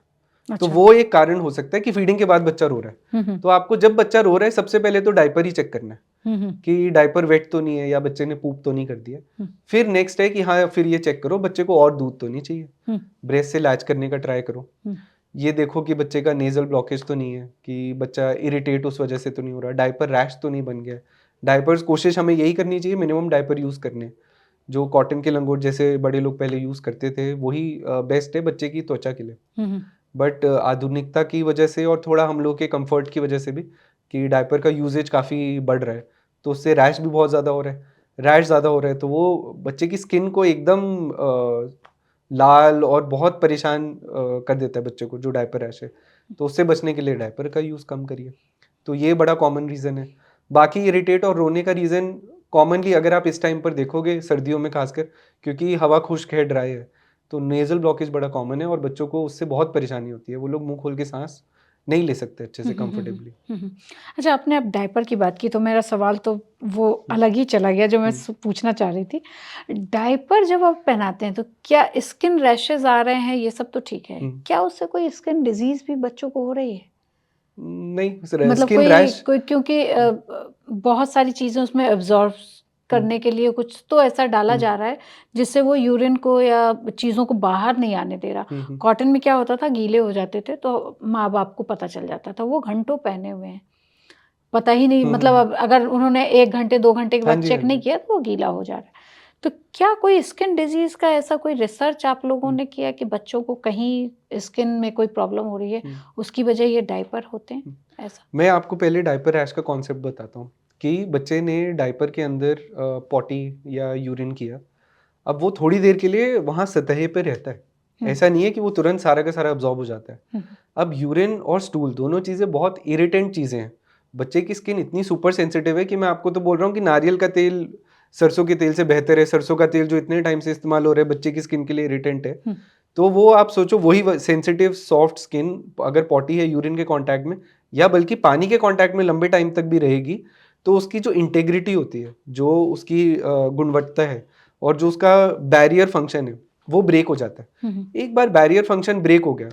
तो अच्छा। वो एक कारण हो सकता है कि फीडिंग के बाद बच्चा रो रहा है। हुँ, हुँ। तो आपको जब बच्चा रो रहा है, सबसे पहले तो डायपर ही चेक करना है हुँ, हुँ। कि डायपर वेट तो नहीं है, या बच्चे ने पूप तो नहीं कर दिया। हुँ, फिर नेक्स्ट है कि हाँ, फिर ये चेक करो बच्चे को और दूध तो नहीं चाहिए, हुँ, ब्रेस्ट से लैच करने का ट्राई करो। हुँ, ये देखो कि बच्चे का नेज़ल ब्लॉकेज तो नहीं है, कि बच्चा इरिटेट उस वजह से तो नहीं हो रहा, डायपर रैश तो नहीं बन गया है, डायपर्स कोशिश हमें यही करनी चाहिए, मिनिमम डायपर यूज़ करने। जो कॉटन के लंगोट जैसे बड़े लोग पहले यूज़ करते थे, वही बेस्ट है बच्चे की त्वचा के लिए। बट आधुनिकता की वजह से और थोड़ा हम लोग के कंफर्ट की वजह से भी कि डायपर का यूजेज काफ़ी बढ़ रहा है, तो उससे रैश भी बहुत ज़्यादा हो रहा है। रैश ज़्यादा हो रहा है तो वो बच्चे की स्किन को एकदम लाल और बहुत परेशान कर देता है बच्चे को, जो डायपर रैश है। तो उससे बचने के लिए डायपर का यूज़ कम करिए। तो ये बड़ा कॉमन रीज़न है। बाकी इरिटेट और रोने का रीज़न कॉमनली अगर आप इस टाइम पर देखोगे सर्दियों में खासकर, क्योंकि हवा खुश्क है, ड्राई है, तो नेज़ल ब्लॉकेज बड़ा कॉमन है और बच्चों को उससे बहुत परेशानी होती है। वो लोग मुँह खोल के साँस नहीं ले सकते अच्छे से कंफर्टेबली। अच्छा, आपने अब डायपर की बात की तो मेरा सवाल तो वो अलग ही चला गया जो मैं हुँ। पूछना चाह रही थी। डायपर जब आप पहनाते हैं तो क्या स्किन रैशेज़ आ रहे हैं, ये सब तो ठीक है। हुँ। क्या उससे कोई स्किन डिज़ीज़ भी बच्चों को हो रही है? नहीं, मतलब स्किन कोई रैश। कोई क्योंकि बहुत सारी चीज़ें उसमें अब्ज़ॉर्ब हुँ, करने के लिए कुछ तो ऐसा डाला हुँ, जा रहा है, जिससे वो यूरिन को या चीज़ों को बाहर नहीं आने दे रहा। हुँ, हुँ, कॉटन में क्या होता था, गीले हो जाते थे तो माँ-बाप को पता चल जाता था, वो घंटों पहने हुए हैं। पता ही नहीं, हुँ, मतलब हुँ। अब अगर उन्होंने 1 घंटे 2 घंटे के हाँ बाद जी, हाँ चेक नहीं जी। किया तो वो गीला हो जा रहा है। तो क्या कोई स्किन डिज़ीज़ का ऐसा कोई रिसर्च आप लोगों हुँ, ने किया कि बच्चों को कहीं स्किन में कोई प्रॉब्लम हो रही है, हुँ, उसकी वजह ये डायपर होते हैं, हुँ। ऐसा? मैं आपको पहले डायपर रैश का कॉन्सेप्ट बताता हूँ कि बच्चे ने डायपर के अंदर पॉटी या यूरिन किया, अब वो थोड़ी देर के लिए वहाँ सतह पे रहता है। हुँ, ऐसा नहीं है कि वो तुरंत सारा का सारा अब्ज़ॉर्ब हो जाता है। हुँ, अब यूरिन और स्टूल दोनों चीज़ें बहुत इरिटेंट चीज़ें हैं। बच्चे की स्किन इतनी सुपर सेंसिटिव है कि मैं आपको तो बोल रहा हूँ कि नारियल का तेल सरसों के तेल से बेहतर है। सरसों का तेल जो इतने टाइम से इस्तेमाल हो रहा है, बच्चे की स्किन के लिए इरिटेंट है। हुँ, तो वो आप सोचो वही सेंसिटिव सॉफ्ट स्किन अगर पॉटी है यूरिन के कांटेक्ट में या बल्कि पानी के कांटेक्ट में लंबे टाइम तक भी रहेगी, तो उसकी जो इंटेग्रिटी होती है, जो उसकी गुणवत्ता है और जो उसका बैरियर फंक्शन है, वो ब्रेक हो जाता है। हुँ, हुँ, एक बार बैरियर फंक्शन ब्रेक हो गया,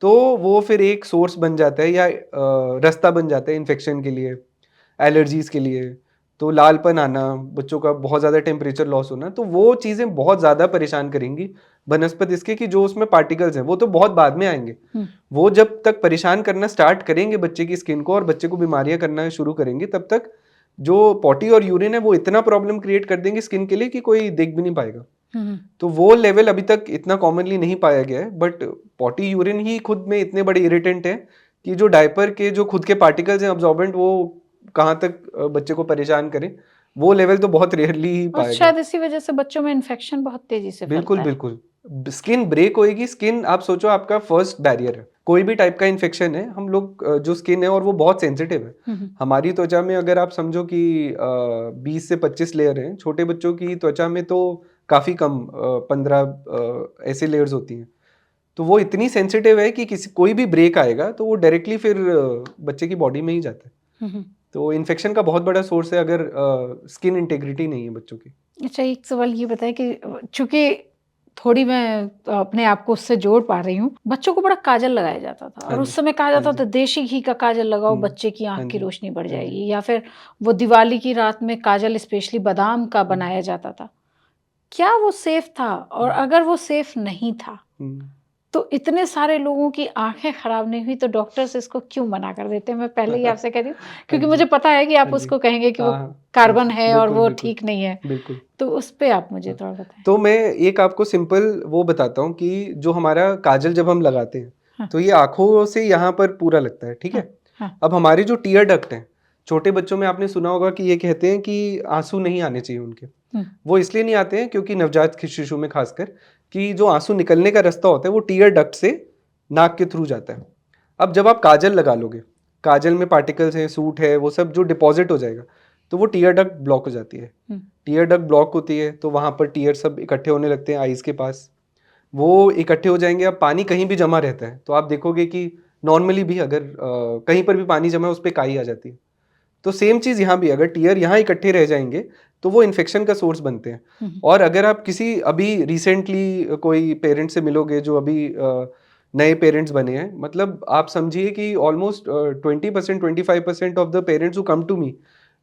तो वो फिर एक सोर्स बन जाता है या रास्ता बन जाता है इन्फेक्शन के लिए, एलर्जीज़ के लिए। तो लालपन आना, बच्चों का बहुत ज़्यादा टेम्परेचर लॉस होना, तो वो चीज़ें बहुत ज़्यादा परेशान करेंगी बनस्पत इसके कि जो उसमें पार्टिकल्स हैं, वो तो बहुत बाद में आएँगे। हुँ, वो जब तक परेशान करना स्टार्ट करेंगे बच्चे की स्किन को और बच्चे को बीमारियाँ करना शुरू करेंगे, तब तक जो पॉटी और यूरिन है, वो इतना प्रॉब्लम क्रिएट कर देंगे स्किन के लिए कि कोई देख भी नहीं पाएगा। हुँ, हुँ। तो वो लेवल अभी तक इतना कॉमनली नहीं पाया गया है, बट पॉटी यूरिन ही खुद में इतने बड़े इरिटेंट हैं कि जो डायपर के जो खुद के पार्टिकल्स हैं अब्सॉर्बेंट, वो कहाँ तक बच्चे को परेशान करें, वो लेवल तो बहुत रेयरली ही और पाया गया है। शायद इसी वजह से बच्चों में इन्फेक्शन बहुत तेज़ी से बिल्कुल, फैलता है। बिल्कुल। स्किन ब्रेक होएगी, स्किन आप सोचो आपका फर्स्ट बैरियर है। कोई भी टाइप का इन्फेक्शन है, हम लोग जो स्किन है और वो बहुत सेंसिटिव है। हुँ, हुँ, हमारी त्वचा में अगर आप समझो कि 20 से 25 लेयर हैं, छोटे बच्चों की त्वचा में तो काफ़ी कम 15 ऐसे लेयर्स होती हैं। तो वो इतनी सेंसिटिव है कि किसी कोई भी ब्रेक आएगा तो वो डायरेक्टली फिर बच्चे की बॉडी में ही जाता है। हुँ, हुँ। तो इन्फेक्शन का बहुत बड़ा सोर्स है अगर स्किन इंटीग्रिटी नहीं है बच्चों की। अच्छा, एक सवाल ये बताएँ कि चूँकि थोड़ी मैं अपने आप को उससे जोड़ पा रही हूँ। बच्चों को बड़ा काजल लगाया जाता था हाँ और जी, उस समय कहा हाँ जाता जी। था देशी घी का काजल लगाओ, हुँ। बच्चे की हाँ आँख की जी, रोशनी बढ़ हाँ जी। जाएगी, या फिर वो दिवाली की रात में काजल स्पेशली बादाम का हुँ, बनाया जाता था। क्या वो सेफ था? और हुँ, अगर वो सेफ नहीं था, हुँ। तो इतने सारे लोगों की आँखें खराब नहीं हुई तो डॉक्टर्स इसको क्यों मना कर देते हैं? मैं पहले ही आपसे कह रही हूँ, हाँ क्योंकि जी, मुझे पता है कि आप हाँ जी। उसको कहेंगे कि वो हाँ, हाँ। हाँ कार्बन जी। है और बिल्कुल, वो बिल्कुल। ठीक नहीं है। बिल्कुल। तो उस पे आप मुझे हाँ। थोड़ा बताएँ। तो मैं एक आपको सिंपल वो बताता हूँ कि जो हमारा काजल जब हम लगाते हैं, हाँ, तो ये आँखों से यहाँ पर पूरा लगता है, ठीक हाँ, है? हाँ। अब हमारे जो टीयर डक्ट हैं, छोटे बच्चों में आपने सुना होगा कि ये कहते हैं कि आँसू नहीं आने चाहिए उनके। हुँ, वो इसलिए नहीं आते हैं क्योंकि नवजात शिशु में खासकर कि जो आँसू निकलने का रास्ता होता है वो टीयर डक्ट से नाक के थ्रू जाता है। अब जब आप काजल लगा लोगे, काजल में पार्टिकल्स हैं, सूट है, वो सब जो डिपॉज़िट हो जाएगा, तो वो टीयर डक्ट ब्लॉक हो जाती है। हुँ, टीयर डक्ट ब्लॉक होती है तो वहाँ पर टीयर सब इकट्ठे होने लगते हैं आईज़ के पास। वो इकट्ठे हो जाएँगे, अब पानी कहीं भी जमा रहता है, तो आप देखोगे कि नॉर्मली भी अगर कहीं पर भी पानी जमा है, उस पे काई आ जाती है। तो सेम चीज़ यहाँ भी, अगर टीयर यहाँ इकट्ठे रह जाएँगे, तो वो इन्फेक्शन का सोर्स बनते हैं। हुँ, हुँ, और अगर आप किसी अभी रिसेंटली कोई पेरेंट्स से मिलोगे जो अभी नए पेरेंट्स बने हैं, मतलब आप समझिए कि almost 20% 25% of the parents who come to me,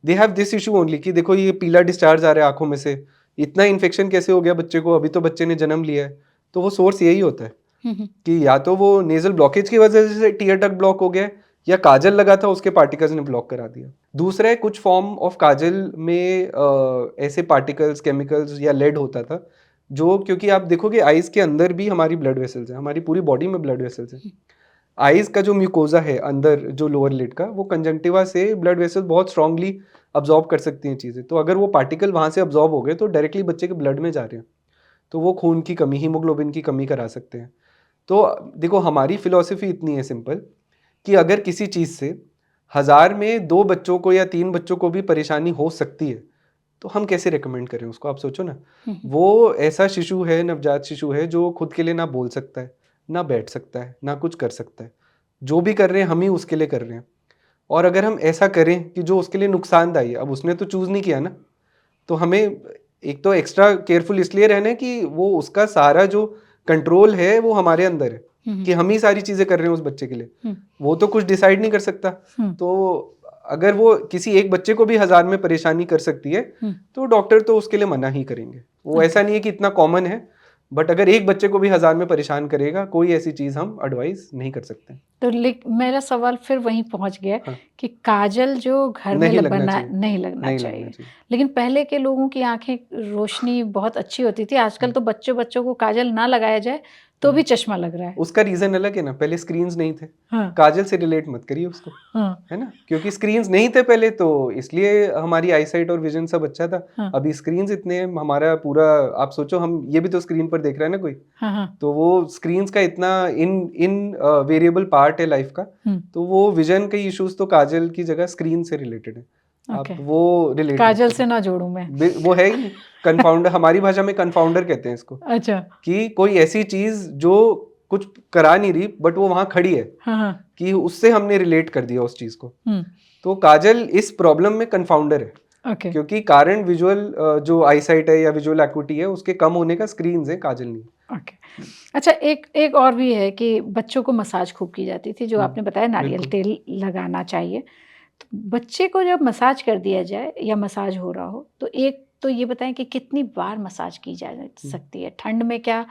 they have this issue only कि देखो ये पीला डिस्चार्ज आ रहा है आँखों में से, इतना इन्फेक्शन कैसे हो गया बच्चे को, अभी तो बच्चे ने जन्म लिया है। तो वो सोर्स यही होता है हुँ, हुँ, कि या तो वो नेज़ल ब्लॉकेज की वजह से टीयर डक्ट ब्लॉक हो गया है या काजल लगा था उसके पार्टिकल्स ने ब्लॉक करा दिया। दूसरा है कुछ फॉर्म ऑफ काजल में ऐसे पार्टिकल्स, केमिकल्स या लेड होता था जो, क्योंकि आप देखोगे आईज के अंदर भी हमारी ब्लड वेसल्स हैं, हमारी पूरी बॉडी में ब्लड वेसल्स हैं। आईज का जो म्यूकोजा है अंदर, जो लोअर लिड का, वो कंजंक्टिवा से ब्लड वेसल्स बहुत स्ट्रांगली अब्जॉर्ब कर सकती हैं चीज़ें। तो अगर वो पार्टिकल वहाँ से अब्जॉर्ब हो गए तो डायरेक्टली बच्चे के ब्लड में जा रहे हैं, तो वो खून की कमी, हीमोग्लोबिन की कमी करा सकते हैं। तो देखो हमारी फिलॉसफी इतनी है सिंपल कि अगर किसी चीज़ से 1000 में 2 बच्चों को या 3 बच्चों को भी परेशानी हो सकती है, तो हम कैसे रेकमेंड करें उसको? आप सोचो ना। वो ऐसा शिशु है, नवजात शिशु है, जो खुद के लिए ना बोल सकता है, ना बैठ सकता है, ना कुछ कर सकता है। जो भी कर रहे हैं हम ही उसके लिए कर रहे हैं। और अगर हम ऐसा करें कि जो उसके लिए नुकसानदायी है, अब उसने तो चूज़ नहीं किया ना, तो हमें एक तो एक्स्ट्रा केयरफुल इसलिए रहना है कि वो उसका सारा जो कंट्रोल है वो हमारे अंदर है, कि हम ही सारी चीज़ें कर रहे हैं उस बच्चे के लिए। वो तो कुछ डिसाइड नहीं कर सकता। तो अगर वो किसी एक बच्चे को भी 1000 में परेशानी कर सकती है, तो डॉक्टर तो उसके लिए मना ही करेंगे। वो ऐसा नहीं है कि इतना कॉमन है, बट अगर एक बच्चे को भी 1000 में परेशान करेगा, कोई ऐसी चीज़ हम एडवाइस नहीं कर सकते। तो मेरा सवाल फिर वहीं पहुंच गया हाँ, कि काजल जो घर में नहीं लगना बना चाहिए, नहीं लगना नहीं लगना चाहिए। चाहिए। लेकिन पहले के लोगों की आंखें रोशनी बहुत अच्छी होती थी, आजकल तो बच्चों बच्चों को काजल ना लगाया जाए तो भी चश्मा लग रहा है। उसका रीजन अलग है ना, पहले स्क्रीन्स नहीं थे। हाँ काजल से रिलेट मत करिए उसको, हाँ है ना, क्योंकि स्क्रीन्स नहीं थे पहले, तो इसलिए हमारी आईसाइट और विजन सब अच्छा था। हाँ अभी स्क्रीन्स इतने हैं, हमारा पूरा, आप सोचो, हम ये भी तो स्क्रीन पर देख रहे हैं ना कोई, हाँ हाँ तो वो स्क्रीन्स का इतना इन इन वेरिएबल पार्ट है लाइफ का, तो वो विजन के इश्यूज तो काजल की जगह स्क्रीन से रिलेटेड है। आप ओके। वो रिलेट मत काजल करिए। से ना जोड़ूं मैं। वो है ही कन्फाउंडर, हमारी भाषा में कन्फाउंडर कहते हैं इसको, अच्छा। कि कोई ऐसी चीज जो कुछ करा नहीं रही बट वो वहां खड़ी है, हाँ हाँ कि उससे हमने रिलेट कर दिया उस चीज को। हम्म तो काजल इस प्रॉब्लम में कन्फाउंडर है, ओके क्योंकि कारण विजुअल जो आईसाइट है या विजुअल एक्विटी है उसके कम होने का स्क्रीन है, काजल नहीं। ओके। अच्छा, एक एक और भी है कि बच्चों को मसाज खूब की जाती थी, जो आपने बताया नारियल बिल्कुल। तेल लगाना चाहिए। तो बच्चे को जब मसाज कर दिया जाए या मसाज हो रहा हो, तो एक तो ये बताएं कि कितनी बार मसाज की जा सकती है? ठंड में क्या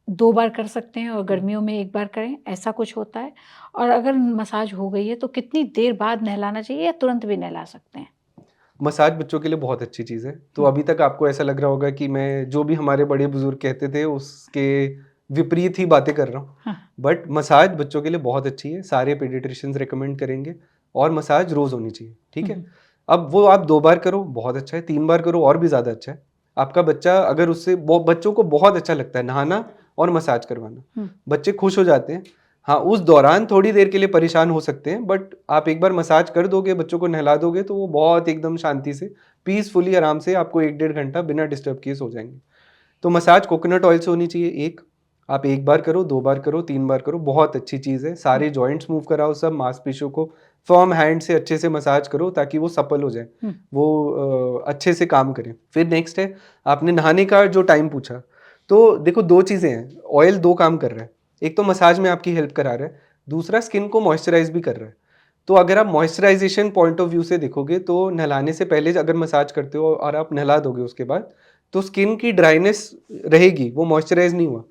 2 बार कर सकते हैं और गर्मियों में 1 बार करें, ऐसा कुछ होता है? और अगर मसाज हो गई है तो कितनी देर बाद नहलाना चाहिए या तुरंत भी नहला सकते हैं? मसाज बच्चों के लिए बहुत अच्छी चीज़ है। तो अभी तक आपको ऐसा लग रहा होगा कि मैं जो भी हमारे बड़े बुजुर्ग कहते थे उसके विपरीत ही बातें कर रहा हूँ। हाँ बट मसाज बच्चों के लिए बहुत अच्छी है, सारे पीडियाट्रिशियंस रिकमेंड करेंगे, और मसाज रोज़ होनी चाहिए, ठीक है? अब वो आप 2 बार करो बहुत अच्छा है, 3 बार करो और भी ज़्यादा अच्छा है। आपका बच्चा अगर उससे बच्चों को बहुत अच्छा लगता है नहाना और मसाज करवाना, बच्चे खुश हो जाते हैं। हाँ, उस दौरान थोड़ी देर के लिए परेशान हो सकते हैं, बट आप एक बार मसाज कर दोगे, बच्चों को नहला दोगे, तो वो बहुत एकदम शांति से, पीसफुली, आराम से आपको 1 डेढ़ घंटा बिना डिस्टर्ब किए सो जाएंगे। तो मसाज कोकोनट ऑयल से होनी चाहिए एक। आप 1 बार करो, 2 बार करो, 3 बार करो, बहुत अच्छी चीज़ है। सारे जॉइंट्स मूव कराओ, सब मांसपेशियों को फर्म हैंड से अच्छे से मसाज करो ताकि वो सफल हो जाए, वो अच्छे से काम करें। फिर नेक्स्ट है, आपने नहाने का जो टाइम पूछा, तो देखो 2 चीज़ें हैं। ऑयल 2 काम कर रहा है, एक तो मसाज में आपकी हेल्प करा रहा है, दूसरा स्किन को मॉइस्चराइज भी कर रहा है। तो अगर आप मॉइस्चराइजेशन पॉइंट ऑफ व्यू से देखोगे, तो नहलाने से पहले अगर मसाज करते हो और आप नहला दोगे उसके बाद, तो स्किन की ड्राइनेस रहेगी, वो मॉइस्चराइज नहीं हुआ।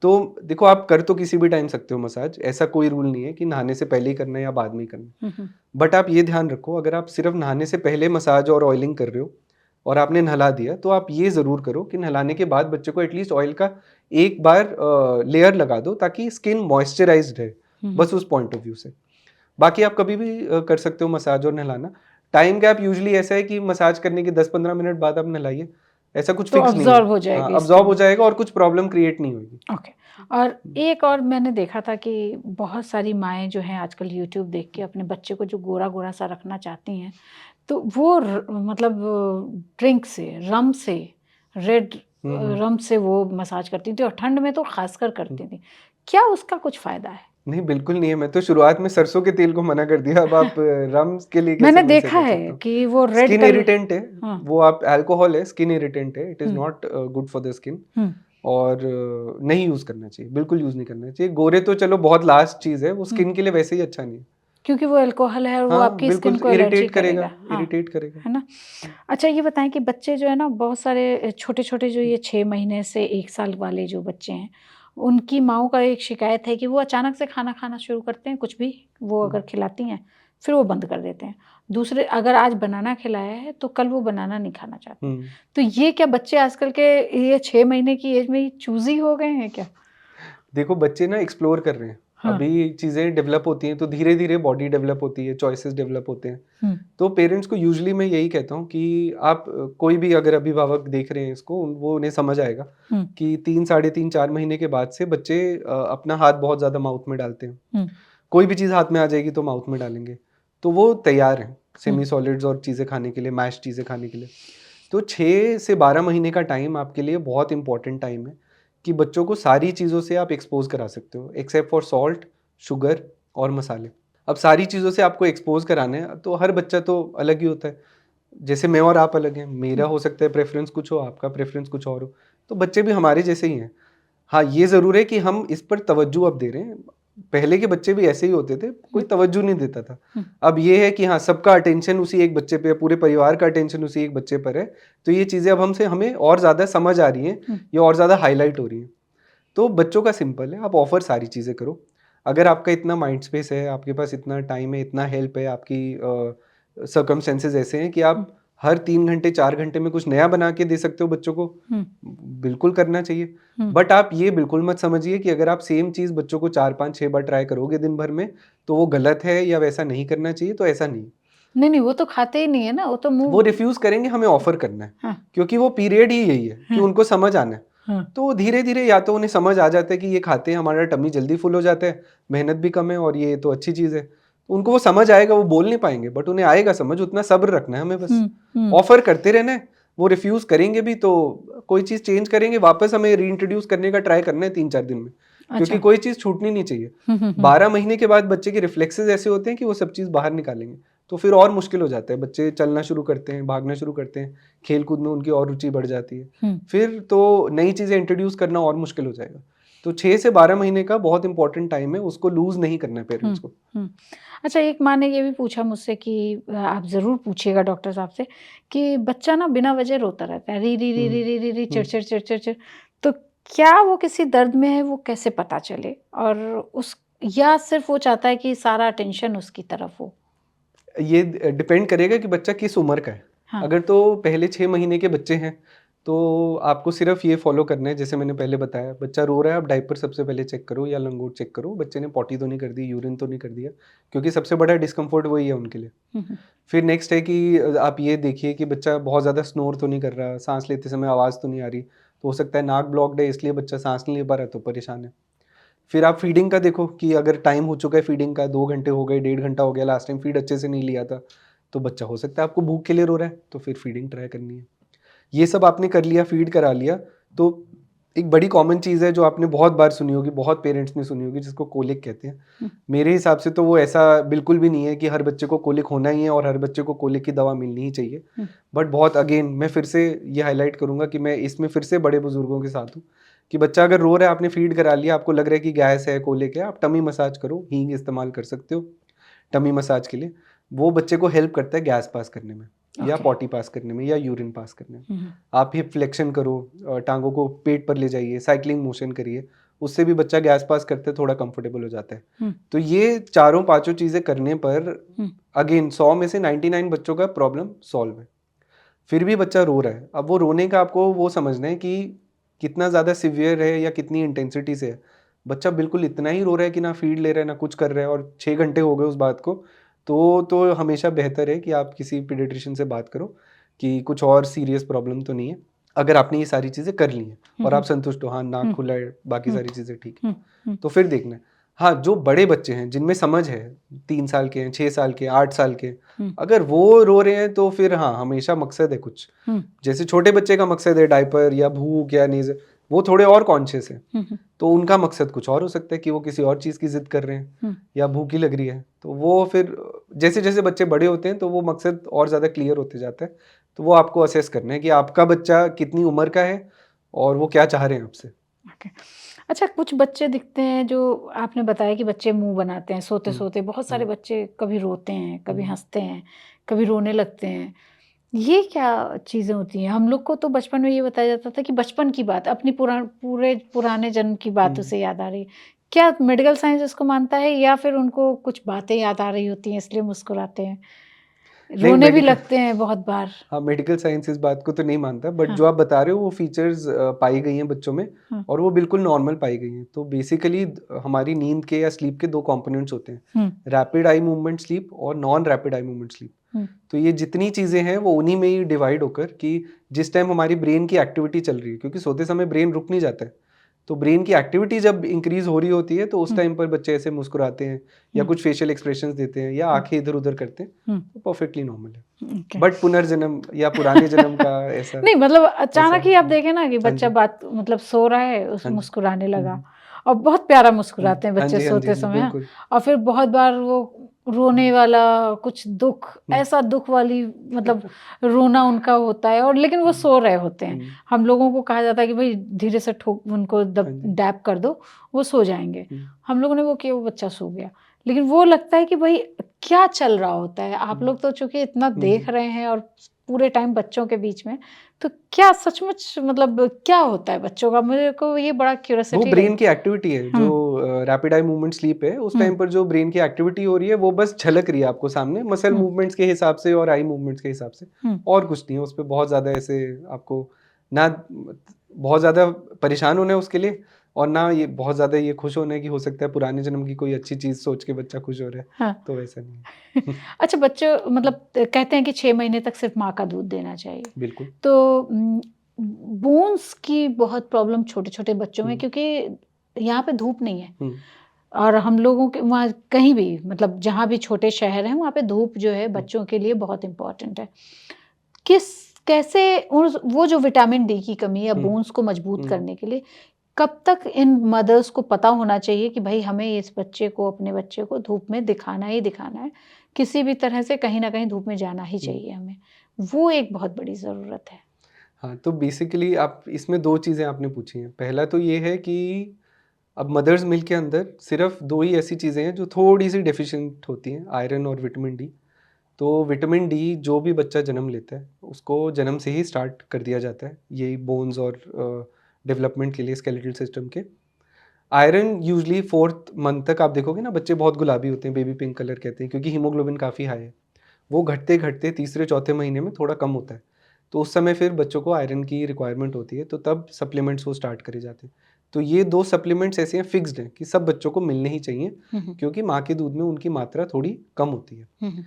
तो देखो आप कर तो किसी भी टाइम सकते हो मसाज, ऐसा कोई रूल नहीं है कि नहाने से पहले ही करना है या बाद में ही करना है। बट आप ये ध्यान रखो, अगर आप सिर्फ नहाने से पहले मसाज और ऑयलिंग कर रहे हो और आपने नहला दिया, तो आप ये ज़रूर करो कि नहलाने के बाद बच्चे को एटलीस्ट ऑयल का एक बार लेयर लगा दो ताकि स्किन मॉइस्चराइज्ड रहे, बस उस पॉइंट ऑफ व्यू से। बाकी आप कभी भी कर सकते हो मसाज और नहलाना। टाइम गैप यूजुअली ऐसा है कि मसाज करने के 10-15 मिनट बाद आप नहलाइए, ऐसा कुछ तो फिक्स नहीं है। अब्जॉर्ब हो हाँ, जाएगी अब्जॉर्ब हो स्किन। जाएगा और कुछ प्रॉब्लम क्रिएट नहीं होगी। ओके। और एक और मैंने देखा था कि बहुत सारी माएँ जो हैं आजकल यूट्यूब देख के अपने बच्चे को जो गोरा-गोरा सा रखना चाहती हैं, तो वो मतलब ड्रिंक से, रम से, रेड रम से वो मसाज करती थी और ठंड में तो खासकर करती थी। क्या उसका कुछ फ़ायदा है? नहीं, बिल्कुल नहीं है। मैं तो शुरुआत में सरसों के तेल को मना कर दिया, अब आप रम्स के लिए कैसे मैंने मैं इसे देखा बोल है सकता हूँ? कि वो रेड स्किन कलर। इरिटेंट है, हाँ। वो आप अल्कोहल है, स्किन इरिटेंट है, it is not good for the skin, और नहीं यूज़ करना चाहिए, बिल्कुल यूज़ नहीं करना चाहिए। गोरे तो चलो बहुत लास्ट चीज़ है, वो स्किन के लिए वैसे ही अच्छा नहीं है। क्योंकि वो अल्कोहल है और वो हाँ, आपकी स्किन बिल्कुल को एलर्जी इरिटेट करेगा, करेगा। हाँ, इरिटेट करेगा। है ना? अच्छा, ये बताएँ कि बच्चे जो है ना बहुत सारे छोटे-छोटे जो ये 6 महीने से 1 साल वाले जो बच्चे हैं, उनकी माँओं का एक शिकायत है कि वो अचानक से खाना खाना शुरू करते हैं, कुछ भी वो अगर खिलाती हैं, फिर वो बंद कर देते हैं। दूसरे अगर आज बनाना खिलाया है, तो कल वो बनाना नहीं खाना चाहते। हुँ। तो ये क्या बच्चे आजकल के ये 6 महीने की एज में ही चूज़ी हो गए हैं क्या? देखो बच्चे ना एक्सप्लोर कर रहे हैं। हाँ। अभी चीज़ें डेवलप होती हैं तो धीरे-धीरे बॉडी डेवलप होती है, चॉइसेस डेवलप होते हैं। हुँ, तो पेरेंट्स को यूजुअली मैं यही कहता हूँ कि आप कोई भी अगर अभिभावक देख रहे हैं इसको, वो उन्हें समझ आएगा हुँ, कि 3 साढ़े 3 4 महीने के बाद से बच्चे अपना हाथ बहुत ज़्यादा माउथ में डालते हैं। हुँ, कोई भी चीज़ हाथ में आ जाएगी तो माउथ में डालेंगे। तो वो तैयार हैं हुँ, सेमी सॉलिड्स और चीज़ें खाने के लिए, मैश्ड चीज़ें खाने के लिए। तो 6 से 12 महीने का टाइम आपके लिए बहुत इंपॉर्टेंट टाइम है कि बच्चों को सारी चीज़ों से आप एक्सपोज़ करा सकते हो, एक्सेप्ट फॉर सॉल्ट, शुगर और मसाले। अब सारी चीज़ों से आपको एक्सपोज़ कराना है, तो हर बच्चा तो अलग ही होता है। जैसे मैं और आप अलग हैं, मेरा हुँ, हो सकता है प्रेफ़रेंस कुछ हो, आपका प्रेफ़रेंस कुछ और हो, तो बच्चे भी हमारे जैसे ही हैं। हाँ, ये ज़रूर है कि हम इस पर तवज्जो अब दे रहे हैं। पहले के बच्चे भी ऐसे ही होते थे, कोई हुँ, तवज्जो नहीं देता था। हुँ, अब ये है कि हाँ, सबका अटेंशन उसी एक बच्चे पे है, पूरे परिवार का अटेंशन उसी एक बच्चे पर है, तो ये चीज़ें अब हमसे हमें और ज़्यादा समझ आ रही हैं, हुँ, ये और ज़्यादा हाइलाइट हो रही हैं। तो बच्चों का सिंपल है, आप ऑफ़र सारी चीज़ें करो। अगर आपका इतना माइंड स्पेस है, आपके पास इतना टाइम है, इतना हेल्प है, आपकी सर्कमस्टेंसेस ऐसे हैं कि हुँ, आप हर 3 घंटे, 4 घंटे में कुछ नया बना के दे सकते हो बच्चों को, हुँ, बिल्कुल करना चाहिए। हुँ। बट आप ये बिल्कुल मत समझिए कि अगर आप सेम चीज़ बच्चों को 4, 5, 6 बार ट्राई करोगे दिन भर में, तो वो गलत है या वैसा नहीं करना चाहिए, तो ऐसा नहीं। नहीं, नहीं, वो तो खाते ही नहीं है ना, वो तो वो मुँह रिफ्यूज़ करेंगे, हमें ऑफ़र करना है, हाँ, क्योंकि वो पीरियड ही यही है कि हाँ, उनको समझ आना है। हाँ, तो धीरे-धीरे या तो उन्हें समझ आ जाता है कि ये खाते हैं हमारा टमी जल्दी फुल हो जाता है, मेहनत भी कम है और ये तो अच्छी चीज़ है। उनको वो समझ आएगा, वो बोल नहीं पाएँगे बट उन्हें आएगा समझ, उतना सब्र रखना है हमें बस। हुँ, हुँ, ऑफ़र करते रहना है, वो रिफ्यूज़ करेंगे भी तो कोई चीज़ चेंज करेंगे, वापस हमें रीइंट्रोड्यूस करने का ट्राई करना है 3-4 दिन में, क्योंकि अच्छा। कोई चीज़ छूटनी नहीं चाहिए। हुँ, हुँ, हुँ, 12 महीने के बाद बच्चे के रिफ्लेक्सेस ऐसे होते हैं कि वो सब चीज़ बाहर निकालेंगे, तो फिर और मुश्किल हो जाता है, बच्चे चलना शुरू करते हैं, भागना शुरू करते हैं, खेल-कूद में उनकी और रुचि बढ़ जाती है। हुँ, फिर तो नई चीज़ें इंट्रोड्यूस करना और मुश्किल हो जाएगा। तो 6 से 12 महीने का बहुत इंपॉर्टेंट टाइम है, उसको लूज़ नहीं करना है पेरेंट्स हुँ, को। हुँ। अच्छा एक माँ ने ये भी पूछा मुझसे कि आप ज़रूर पूछिएगा डॉक्टर साहब से कि बच्चा ना बिना वजह रोता रहता है, री, री, री, हुँ, री, री, री, री, चिड़, हुँ। चिड़, चिड़, चिड़, चिड़। तो क्या वो किसी दर्द में है, वो कैसे पता चले? और उस या सिर्फ़ वो चाहता है कि सारा अटेंशन उसकी तरफ हो? ये डिपेंड करेगा कि बच्चा किस उम्र का है। हाँ, अगर तो पहले 6 महीने के बच्चे हैं, तो आपको सिर्फ़ ये फ़ॉलो करना है जैसे मैंने पहले बताया, बच्चा रो रहा है, आप डायपर सबसे पहले चेक करो या लंगोट चेक करो, बच्चे ने पॉटी तो नहीं कर दी, यूरिन तो नहीं कर दिया, क्योंकि सबसे बड़ा डिस्कम्फ़र्ट वही है उनके लिए। हुँ, हुँ, फिर नेक्स्ट है कि आप ये देखिए कि बच्चा बहुत ज़्यादा स्नोर तो नहीं कर रहा, साँस लेते समय आवाज़ तो नहीं आ रही, तो हो सकता है नाक ब्लॉक्ड है इसलिए बच्चा साँस नहीं ले पा रहा है तो परेशान है। फिर आप फीडिंग का देखो कि अगर टाइम हो चुका है फीडिंग का, 2 घंटे हो गए, 1.5 घंटा हो गया, लास्ट टाइम फीड अच्छे से नहीं लिया था, तो बच्चा हो सकता है आपको भूख के लिए रो रहा है, तो फिर फीडिंग ट्राई करनी है। ये सब आपने कर लिया, फीड करा लिया, तो एक बड़ी कॉमन चीज़ है जो आपने बहुत बार सुनी होगी, बहुत पेरेंट्स ने सुनी होगी, जिसको कोलिक कहते हैं। हुँ, मेरे हिसाब से तो वो ऐसा बिल्कुल भी नहीं है कि हर बच्चे को कोलिक होना ही है और हर बच्चे को कोलिक की दवा मिलनी ही चाहिए। हुँ, बट बहुत अगेन मैं फिर से ये हाइलाइट करूँगा कि मैं इसमें फिर से बड़े बुजुर्गों के साथ हूँ कि बच्चा अगर रो रहा है, आपने फीड करा लिया, आपको लग रहा है कि गैस है, कोलिक है, आप टमी मसाज करो, हींग इस्तेमाल कर सकते हो टमी मसाज के लिए। वो बच्चे को हेल्प करता है गैस पास करने में या ओके। पॉटी पास करने में या यूरिन पास करने में। हुँ, हुँ, आप हिप फ्लेक्शन करो, टाँगों को पेट पर ले जाइए, साइक्लिंग मोशन करिए, उससे भी बच्चा गैस पास करते थोड़ा कंफर्टेबल हो जाता है। हुँ, तो ये चारों पाँचों चीज़ें करने पर हुँ, अगेन 100 में से 99 बच्चों का प्रॉब्लम सॉल्व है। फिर भी बच्चा रो रहा है, अब वो रोने का आपको वो समझना है कि कितना ज़्यादा सीवियर है या कितनी इंटेंसिटी से है। बच्चा बिल्कुल इतना ही रो रहा है कि ना फ़ीड ले रहा है, ना कुछ कर रहा है और 6 घंटे हो गए उस बात को, तो हमेशा बेहतर है कि आप किसी पीडियाट्रिशियन से बात करो कि कुछ और सीरियस प्रॉब्लम तो नहीं है। अगर आपने ये सारी चीज़ें कर ली हैं हुँ, और आप हुँ, संतुष्ट हो, हाँ, नाक हुँ, खुला है, बाकी हुँ, सारी चीज़ें ठीक हुँ, हैं, हुँ, तो फिर देखना है। हाँ, जो बड़े बच्चे हैं, जिनमें समझ है, 3 साल के हैं, 6 साल के, 8 साल के, हुँ, अगर वो रो रहे हैं तो फिर हाँ, हमेशा मकसद है कुछ। हुँ, जैसे छोटे बच्चे का मकसद है डायपर या भूख या नींद, वो थोड़े और कॉन्शियस हैं, हुँ, हुँ, तो उनका मकसद कुछ और हो सकता है कि वो किसी और चीज़ की ज़िद कर रहे हैं हुँ। या भूख ही लग रही है। तो वो फिर जैसे-जैसे बच्चे बड़े होते हैं तो वो मकसद और ज़्यादा क्लियर होते जाता है। तो वो आपको असेस करना है कि आपका बच्चा कितनी उम्र का है और वो क्या चाह रहे हैं आपसे। ओके। अच्छा कुछ बच्चे दिखते हैं जो आपने बताया कि बच्चे मुँह बनाते हैं हुँ, सोते-सोते, बहुत सारे हुँ, बच्चे कभी रोते हैं, कभी हुँ, हँसते हैं, कभी रोने लगते हैं। ये क्या चीज़ें होती हैं? हम लोग को तो बचपन में ये बताया जाता था कि बचपन की बात, अपनी पूरे पुराने जन्म की बात हुँ। उसे याद आ रही है। क्या मेडिकल साइंस इसको मानता है या फिर उनको कुछ बातें याद आ रही होती हैं इसलिए मुस्कुराते हैं? नहीं, रोने भी लगते हैं बहुत बार। हाँ, मेडिकल साइंस इस बात को तो नहीं मानता, बट हाँ, जो आप बता रहे हो वो फीचर्स पाई गई हैं बच्चों में, हाँ, और वो बिल्कुल नॉर्मल पाई गई हैं। तो बेसिकली हमारी नींद के या स्लीप के 2 कंपोनेंट्स होते हैं, हुँ, रैपिड आई मूवमेंट स्लीप और non rapid eye movement sleep. हुँ, तो ये जितनी चीज़ें हैं वो उन्हीं में ही डिवाइड होकर कि जिस टाइम हमारी ब्रेन की एक्टिविटी चल रही है, क्योंकि सोते समय ब्रेन रुक नहीं जाता है। तो ब्रेन की एक्टिविटी जब इंक्रीज़ हो रही होती है तो उस हुँ, टाइम पर बच्चे ऐसे मुस्कुराते हैं या हुँ, कुछ फेशियल एक्सप्रेशंस देते हैं या हुँ, आँखें इधर-उधर करते हैं, हुँ, तो परफेक्टली नॉर्मल है। ओके। बट पुनर्जन्म या पुराने जन्म का ऐसा नहीं मतलब ऐसा अचानक ही आप देखें ना कि हाँ बच्चा जी, बात मतलब सो रहा है, उस हाँ जी। मुस्कुराने हुँ, लगा हुँ, और बहुत प्यारा हुँ। मुस्कुराते हैं हाँ बच्चे जी, हाँ जी, सोते हाँ जी, समय हाँ। बिल्कुल। और फिर बहुत बार वो रोने हुँ, वाला कुछ दुःख हुँ, ऐसा दुःख वाली मतलब रोना उनका होता है और लेकिन वो हुँ, सो रहे होते हैं। हुँ, हम लोगों को कहा जाता है कि भई धीरे से ठोक उनको हाँ दब जी। डैप कर दो, वो सो जाएँगे। हुँ, हम लोगों ने वो किया, वो बच्चा सो गया। लेकिन वो लगता है कि भई क्या चल रहा होता है? आप हुँ, लोग तो चूँकि इतना हुँ, देख हुँ। रहे हैं और पूरे टाइम बच्चों के बीच में, तो क्या सचमुच मतलब क्या होता है बच्चों का? मेरे को ये बड़ा वो क्यूरियोसिटी ब्रेन लगी। की एक्टिविटी है जो हुँ, रैपिड आई मूवमेंट स्लीप है, उस हुँ, टाइम पर जो ब्रेन की एक्टिविटी हो रही है वो बस झलक रही है आपको सामने मसल हुँ, मूवमेंट्स के हिसाब से और आई मूवमेंट्स के हिसाब से, हुँ, और कुछ नहीं है। उसपे बहुत ज़्यादा ऐसे आपको ना बहुत ज़्यादा परेशान होना है उसके लिए, और ना ये बहुत ज़्यादा ये खुश होना है कि हो सकता है पुराने जन्म की कोई अच्छी चीज़ सोच के बच्चा खुश हो रहा है, हाँ। तो वैसा नहीं है। अच्छा बच्चे मतलब कहते हैं कि 6 महीने तक सिर्फ़ माँ का दूध देना चाहिए। बिल्कुल। तो बोन्स की बहुत प्रॉब्लम छोटे-छोटे बच्चों में हुँ, क्योंकि यहाँ पे धूप नहीं है हुँ, और हम लोगों के वहाँ कहीं भी मतलब जहाँ भी छोटे शहर हैं, वहाँ पे धूप जो है हुँ, बच्चों के लिए बहुत इम्पोर्टेंट है। किस कैसे उस वो जो विटामिन डी की कमी या हुँ, बोन्स को मजबूत हुँ। करने के लिए कब तक इन मदर्स को पता होना चाहिए कि भई हमें इस बच्चे को अपने बच्चे को धूप में दिखाना ही दिखाना है। किसी भी तरह से कहीं न कहीं धूप में जाना ही हुँ। चाहिए हमें। वो एक बहुत बड़ी ज़रूरत है। हाँ, तो बेसिकली आप इसमें 2 चीज़ें आपने पूछी हैं। पहला तो ये है कि अब मदर्स मिल्क के अंदर सिर्फ़ 2 ही ऐसी चीज़ें हैं जो थोड़ी-सी डेफ़िशिएंट होती हैं, आयरन और विटामिन डी। तो विटामिन डी जो भी बच्चा जन्म लेता है, उसको जन्म से ही स्टार्ट कर दिया जाता है, यही बोन्स और डेवलपमेंट के लिए स्केलेटल सिस्टम के। आयरन यूजुअली 4th मंथ तक आप देखोगे ना बच्चे बहुत गुलाबी होते हैं, बेबी पिंक कलर कहते हैं क्योंकि हीमोग्लोबिन काफ़ी हाई है। वो घटते-घटते तीसरे-चौथे महीने में थोड़ा कम होता है। तो उस समय फिर बच्चों को आयरन की रिक्वायरमेंट होती है, तो तब सप्लीमेंट्स वो स्टार्ट करे जाते हैं। तो ये 2 सप्लीमेंट्स ऐसे हैं फिक्स्ड हैं कि सब बच्चों को मिलने ही चाहिए, हुँ, हुँ। क्योंकि माँ के दूध में उनकी मात्रा थोड़ी कम होती है। हुँ, हुँ।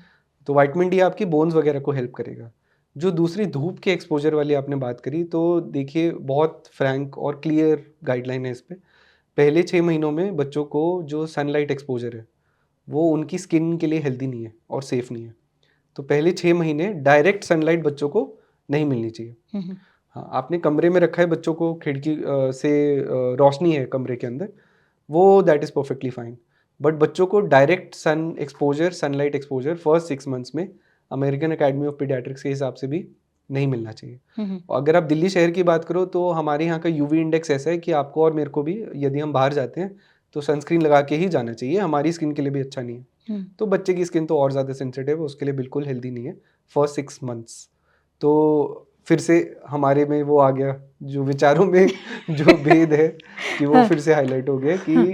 तो विटामिन डी आपकी बोन्स वगैरह को हेल्प करेगा। जो दूसरी धूप के एक्सपोज़र वाली आपने बात करी, तो देखिए बहुत फ्रैंक और क्लियर गाइडलाइन है इस पे। पहले 6 महीनों में बच्चों को जो सनलाइट एक्सपोज़र है, वो उनकी स्किन के लिए हेल्दी नहीं है और सेफ़ नहीं है। तो पहले 6 महीने डायरेक्ट सनलाइट बच्चों को नहीं मिलनी चाहिए। हुँ, हुँ। हाँ, आपने कमरे में रखा है बच्चों को, खिड़की से रोशनी है कमरे के अंदर, वो that is perfectly fine. But बच्चों को direct sun exposure, sunlight exposure first 6 months में अमेरिकन अकेडमी ऑफ पीडियाट्रिक्स के हिसाब से भी नहीं मिलना चाहिए। हुँ, हुँ। और अगर आप दिल्ली शहर की बात करो तो हमारे यहाँ का यूवी इंडेक्स ऐसा है कि आपको और मेरे को भी यदि हम बाहर जाते हैं, तो सनस्क्रीन लगा के ही जाना चाहिए, हमारी स्किन के लिए भी अच्छा नहीं है। हुँ। तो बच्चे की स्किन तो और ज़्यादा सेंसिटिव है, उसके लिए बिल्कुल हेल्दी नहीं है फर्स्ट 6 मंथ्स। तो फिर से हमारे में वो आ गया, जो विचारों में जो भेद है कि वो हाँ, फिर से हाइलाइट हो गया कि हाँ,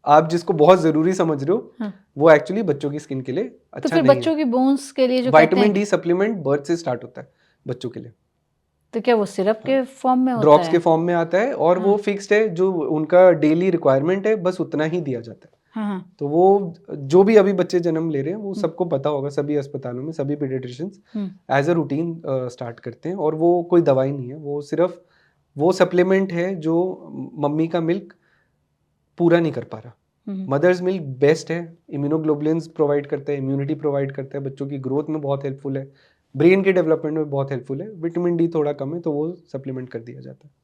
आप जिसको बहुत ज़रूरी समझ रहे हो, हाँ। वो एक्चुअली बच्चों की स्किन के लिए तो अच्छा फिर नहीं है। बच्चों की बोन्स के लिए जो कहते विटामिन हैं डी सप्लीमेंट बर्थ से स्टार्ट होता है बच्चों के लिए। तो क्या वो सिरप हाँ, के फॉर्म में होता ड्रॉप्स के है? फॉर्म में आता है और हाँ, वो फिक्स्ड है, जो उनका डेली रिक्वायरमेंट है, बस उतना ही दिया जाता है। हाँ, हाँ। तो वो जो भी अभी बच्चे जन्म ले रहे हैं, वो हुँ, सबको पता होगा, सभी अस्पतालों में सभी paediatricians hmm, as a routine start करते हैं, और वो कोई दवाई नहीं है, वो सिर्फ़ वो सप्लीमेंट है जो मम्मी का मिल्क पूरा नहीं कर पा रहा। हुँ, हुँ। मदर्स मिल्क बेस्ट है, इम्यूनोग्लोबुलिन्स प्रोवाइड करता है, इम्यूनिटी प्रोवाइड करता है, बच्चों की ग्रोथ में बहुत हेल्पफुल है, ब्रेन के डेवलपमेंट में बहुत हेल्पफुल है। विटामिन डी थोड़ा कम है, तो वो सप्लीमेंट कर दिया जाता है।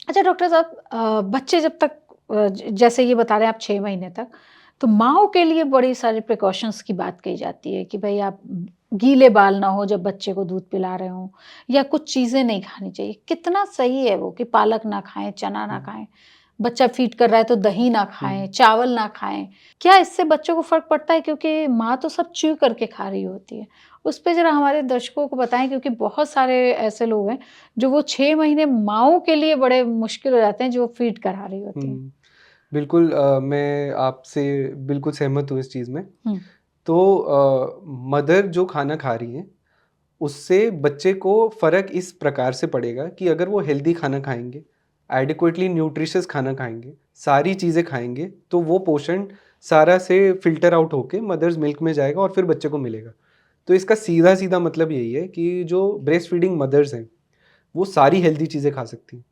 अच्छा डॉक्टर साहब बच्चे जब तक जैसे ये बता रहे हैं आप 6 महीने तक, तो माँओं के लिए बड़ी सारी प्रिकॉशंस की बात कही जाती है कि भई आप गीले बाल ना हो जब बच्चे को दूध पिला रहे हों या कुछ चीज़ें नहीं खानी चाहिए। कितना सही है वो कि पालक ना खाएँ, चना ना हुँ, खाएँ, बच्चा फ़ीड कर रहा है तो दही ना हुँ। खाएँ, चावल ना खाएँ। क्या इससे बच्चों को फ़र्क पड़ता है? क्योंकि माँ तो सब च्यू करके खा रही होती है, उस पे ज़रा हमारे दर्शकों को बताएँ, क्योंकि बहुत सारे ऐसे लोग हैं जो वो 6 महीने माँओं के लिए बड़े मुश्किल हो जाते हैं जो फ़ीड करा रही होती हैं। हुँ। बिल्कुल मैं आपसे बिल्कुल सहमत हूँ इस चीज़ में। हुँ, तो मदर जो खाना खा रही हैं, उससे बच्चे को फ़र्क इस प्रकार से पड़ेगा कि अगर वो हेल्दी खाना खाएँगे, एडिक्वेटली न्यूट्रिशियस खाना खाएँगे, सारी चीज़ें खाएँगे, तो वो पोषण सारा से फ़िल्टर आउट होके मदर्स मिल्क में जाएगा और फिर बच्चे को मिलेगा। तो इसका सीधा-सीधा मतलब यही है कि जो ब्रेस्ट फीडिंग मदर्स हैं, वो सारी हेल्दी चीज़ें खा सकती हैं।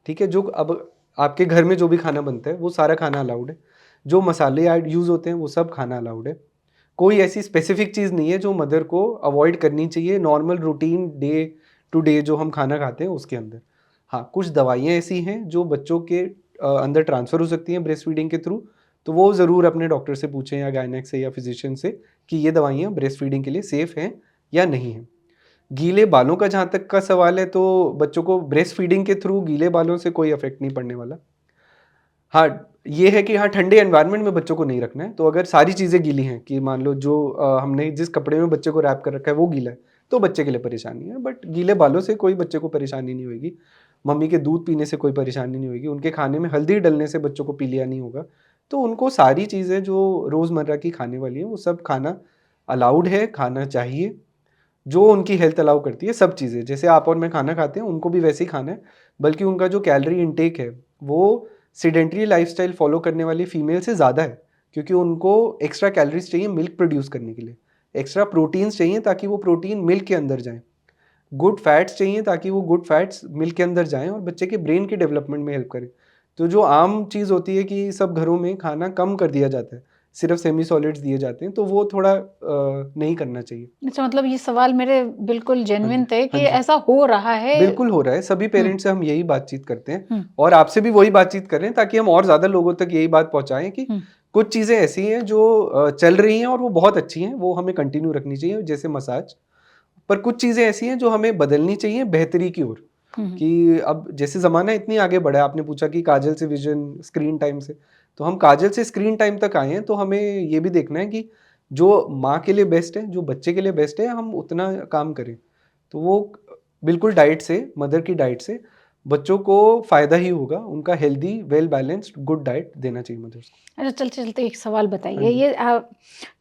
ठीक है? जो अब आपके घर में जो भी खाना बनता है, वो सारा खाना अलाउड है। जो मसाले ऐड यूज़ होते हैं, वो सब खाना अलाउड है। कोई ऐसी स्पेसिफ़िक चीज़ नहीं है जो मदर को अवॉइड करनी चाहिए normal routine day to day जो हम खाना खाते हैं उसके अंदर। हाँ, कुछ दवाइयाँ ऐसी हैं जो बच्चों के अंदर ट्रांसफ़र हो सकती हैं ब्रेस्ट फीडिंग के थ्रू, तो वो ज़रूर अपने डॉक्टर से पूछें या गायनेक से या फ़िज़िशियन से कि ये दवाइयाँ ब्रेस्ट फीडिंग के लिए सेफ़ हैं या नहीं हैं। गीले बालों का जहाँ तक का सवाल है तो बच्चों को ब्रेस्ट फीडिंग के थ्रू गीले बालों से कोई इफ़ेक्ट नहीं पड़ने वाला। हाँ, ये है कि हाँ, ठंडे एनवायरनमेंट में बच्चों को नहीं रखना है, तो अगर सारी चीज़ें गीली हैं कि मान लो जो हमने जिस कपड़े में बच्चे को रैप कर रखा है वो गीला है, तो बच्चे के लिए परेशानी है, बट गीले बालों से कोई बच्चे को परेशानी नहीं होएगी। मम्मी के दूध पीने से कोई परेशानी नहीं होएगी, उनके खाने में हल्दी डलने से बच्चों को पीलिया नहीं होगा। तो उनको सारी चीज़ें जो रोज़मर्रा की खाने वाली हैं, वो सब खाना अलाउड है, खाना चाहिए। जो उनकी हेल्थ अलाउ करती है सब चीज़ें, जैसे आप और मैं खाना खाते हैं, उनको भी वैसे ही खाना है, बल्कि उनका जो कैलोरी इंटेक है, वो सेडेंटरी लाइफ़स्टाइल फ़ॉलो करने वाली फीमेल से ज़्यादा है, क्योंकि उनको एक्स्ट्रा कैलोरीज़ चाहिए मिल्क प्रोड्यूस करने के लिए। एक्स्ट्रा प्रोटीन्स चाहिए ताकि वो प्रोटीन मिल्क के अंदर जाएँ। गुड फैट्स चाहिए ताकि वो गुड फैट्स मिल्क के अंदर जाएँ और बच्चे के ब्रेन के डेवलपमेंट में हेल्प करें। तो जो आम चीज़ होती है कि सब घरों में खाना कम कर दिया जाता है, सिर्फ़ सेमी सॉलिड्स दिए जाते हैं, तो वो थोड़ा नहीं करना चाहिए। अच्छा, मतलब ये सवाल मेरे बिल्कुल हाँ जी, जेन्युइन थे हाँ कि जी। ऐसा हो रहा है। बिल्कुल हो रहा है, सभी हुँ, पेरेंट्स से हम यही बातचीत करते हैं हुँ, और आपसे भी वही बातचीत कर रहे हैं ताकि हम और ज़्यादा लोगों तक यही बात पहुँचाएँ कि हुँ, कुछ चीज़ें ऐसी हैं जो चल रही हैं और वो बहुत अच्छी हैं, वो हमें कंटिन्यू रखनी चाहिए जैसे मसाज। पर कुछ चीज़ें ऐसी हैं जो हमें बदलनी चाहिए बेहतरी की ओर, हुँ, हुँ। कि अब जैसे ज़माना इतनी आगे बढ़ा है, आपने पूछा कि काजल से विज़न, स्क्रीन टाइम से, तो हम काजल से स्क्रीन टाइम तक आए हैं, तो हमें ये भी देखना है कि जो माँ के लिए बेस्ट है, जो बच्चे के लिए बेस्ट है, हम उतना काम करें। तो वो बिल्कुल डाइट से, मदर की डाइट से बच्चों को फ़ायदा ही होगा, उनका healthy, well balanced, good diet देना चाहिए मदर्स को। अच्छा, चलते-चलते एक सवाल हाँ बताइए, जी। ये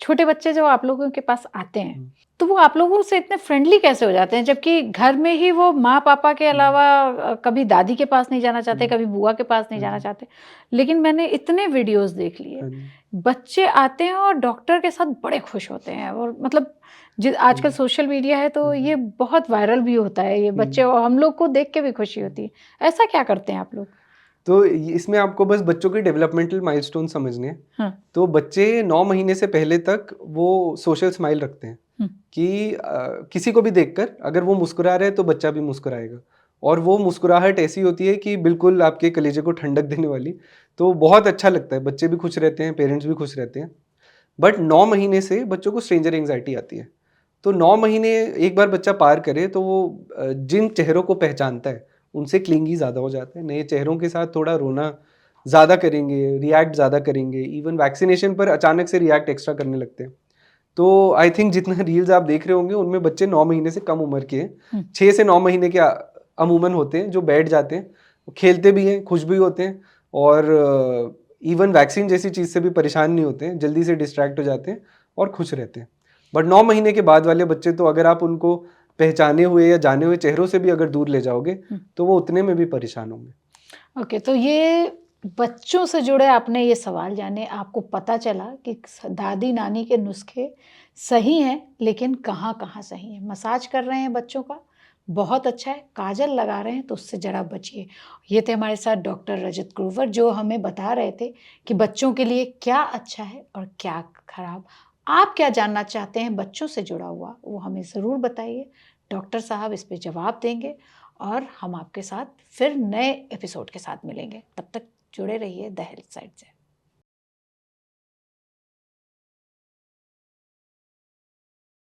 छोटे बच्चे जब आप लोगों के पास आते हैं, हुँ, तो वो आप लोगों से इतने फ्रेंडली कैसे हो जाते हैं? जबकि घर में ही वो माँ-पापा के हुँ, अलावा कभी दादी के पास नहीं जाना चाहते, हुँ, कभी बुआ के पास नहीं हाँ जाना जी, चाहते। लेकिन मैंने इतने वीडियोज़ देख लिए, हाँ जी, बच्चे आते हैं और डॉक्टर के साथ बड़े खुश होते हैं, और मतलब हाँ आजकल जी, सोशल मीडिया है तो हाँ जी। ये बहुत वायरल भी होता है ये हुँ, बच्चे, और हम लोग को देख के भी खुशी हुँ। होती है। ऐसा क्या करते हैं आप लोग? तो इसमें आपको बस बच्चों के डेवलपमेंटल माइलस्टोन समझने हैं। हाँ, तो बच्चे 9 महीने से पहले तक वो सोशल स्माइल रखते हैं हुँ, कि किसी को भी देखकर अगर वो मुस्कुरा रहे हैं तो बच्चा भी मुस्कुराएगा। और वो मुस्कुराहट ऐसी होती है कि बिल्कुल आपके कलेजे को ठंडक देने वाली। तो बहुत अच्छा लगता है, बच्चे भी खुश रहते हैं, पेरेंट्स भी खुश रहते हैं। बट 9 महीने से बच्चों को स्ट्रेंजर एंग्जायटी आती है। तो 9 महीने एक बार बच्चा पार करे तो वो जिन चेहरों को पहचानता है, उनसे क्लिंगी ज़्यादा हो जाता है। नए चेहरों के साथ थोड़ा रोना ज़्यादा करेंगे, रिएक्ट ज़्यादा करेंगे, इवन वैक्सीनेशन पर अचानक से रिएक्ट एक्स्ट्रा करने लगते हैं। तो आई थिंक जितना रील्स आप देख रहे होंगे उनमें बच्चे 9 महीने से कम उम्र के हैं। हुँ। 6 से 9 महीने के अमूमन होते हैं जो बैठ जाते हैं, वो खेलते भी हैं, खुश भी होते हैं और इवन वैक्सीन जैसी चीज़ से भी परेशान नहीं होते हैं, जल्दी से डिस्ट्रैक्ट हो जाते हैं और खुश रहते हैं। बट 9 महीने के बाद वाले बच्चे तो अगर आप उनको पहचाने हुए या जाने हुए चेहरों से भी अगर दूर ले जाओगे, हुँ। तो वो उतने में भी परेशान होंगे। ओके, तो ये बच्चों से जुड़े आपने ये सवाल जाने, आपको पता चला कि दादी नानी के नुस्खे सही हैं, लेकिन कहाँ-कहाँ सही हैं। मसाज कर रहे हैं बच्चों का, बहुत अच्छा है। काजल लगा रहे हैं तो उससे ज़रा बचिए। ये थे हमारे साथ डॉक्टर रजत ग्रोवर जो हमें बता रहे थे कि बच्चों के लिए क्या अच्छा है और क्या खराब। आप क्या जानना चाहते हैं बच्चों से जुड़ा हुआ, वो हमें ज़रूर बताइए। डॉक्टर साहब इस पे जवाब देंगे और हम आपके साथ फिर नए एपिसोड के साथ मिलेंगे। तब तक जुड़े रहिए द हेल्थ साइड से।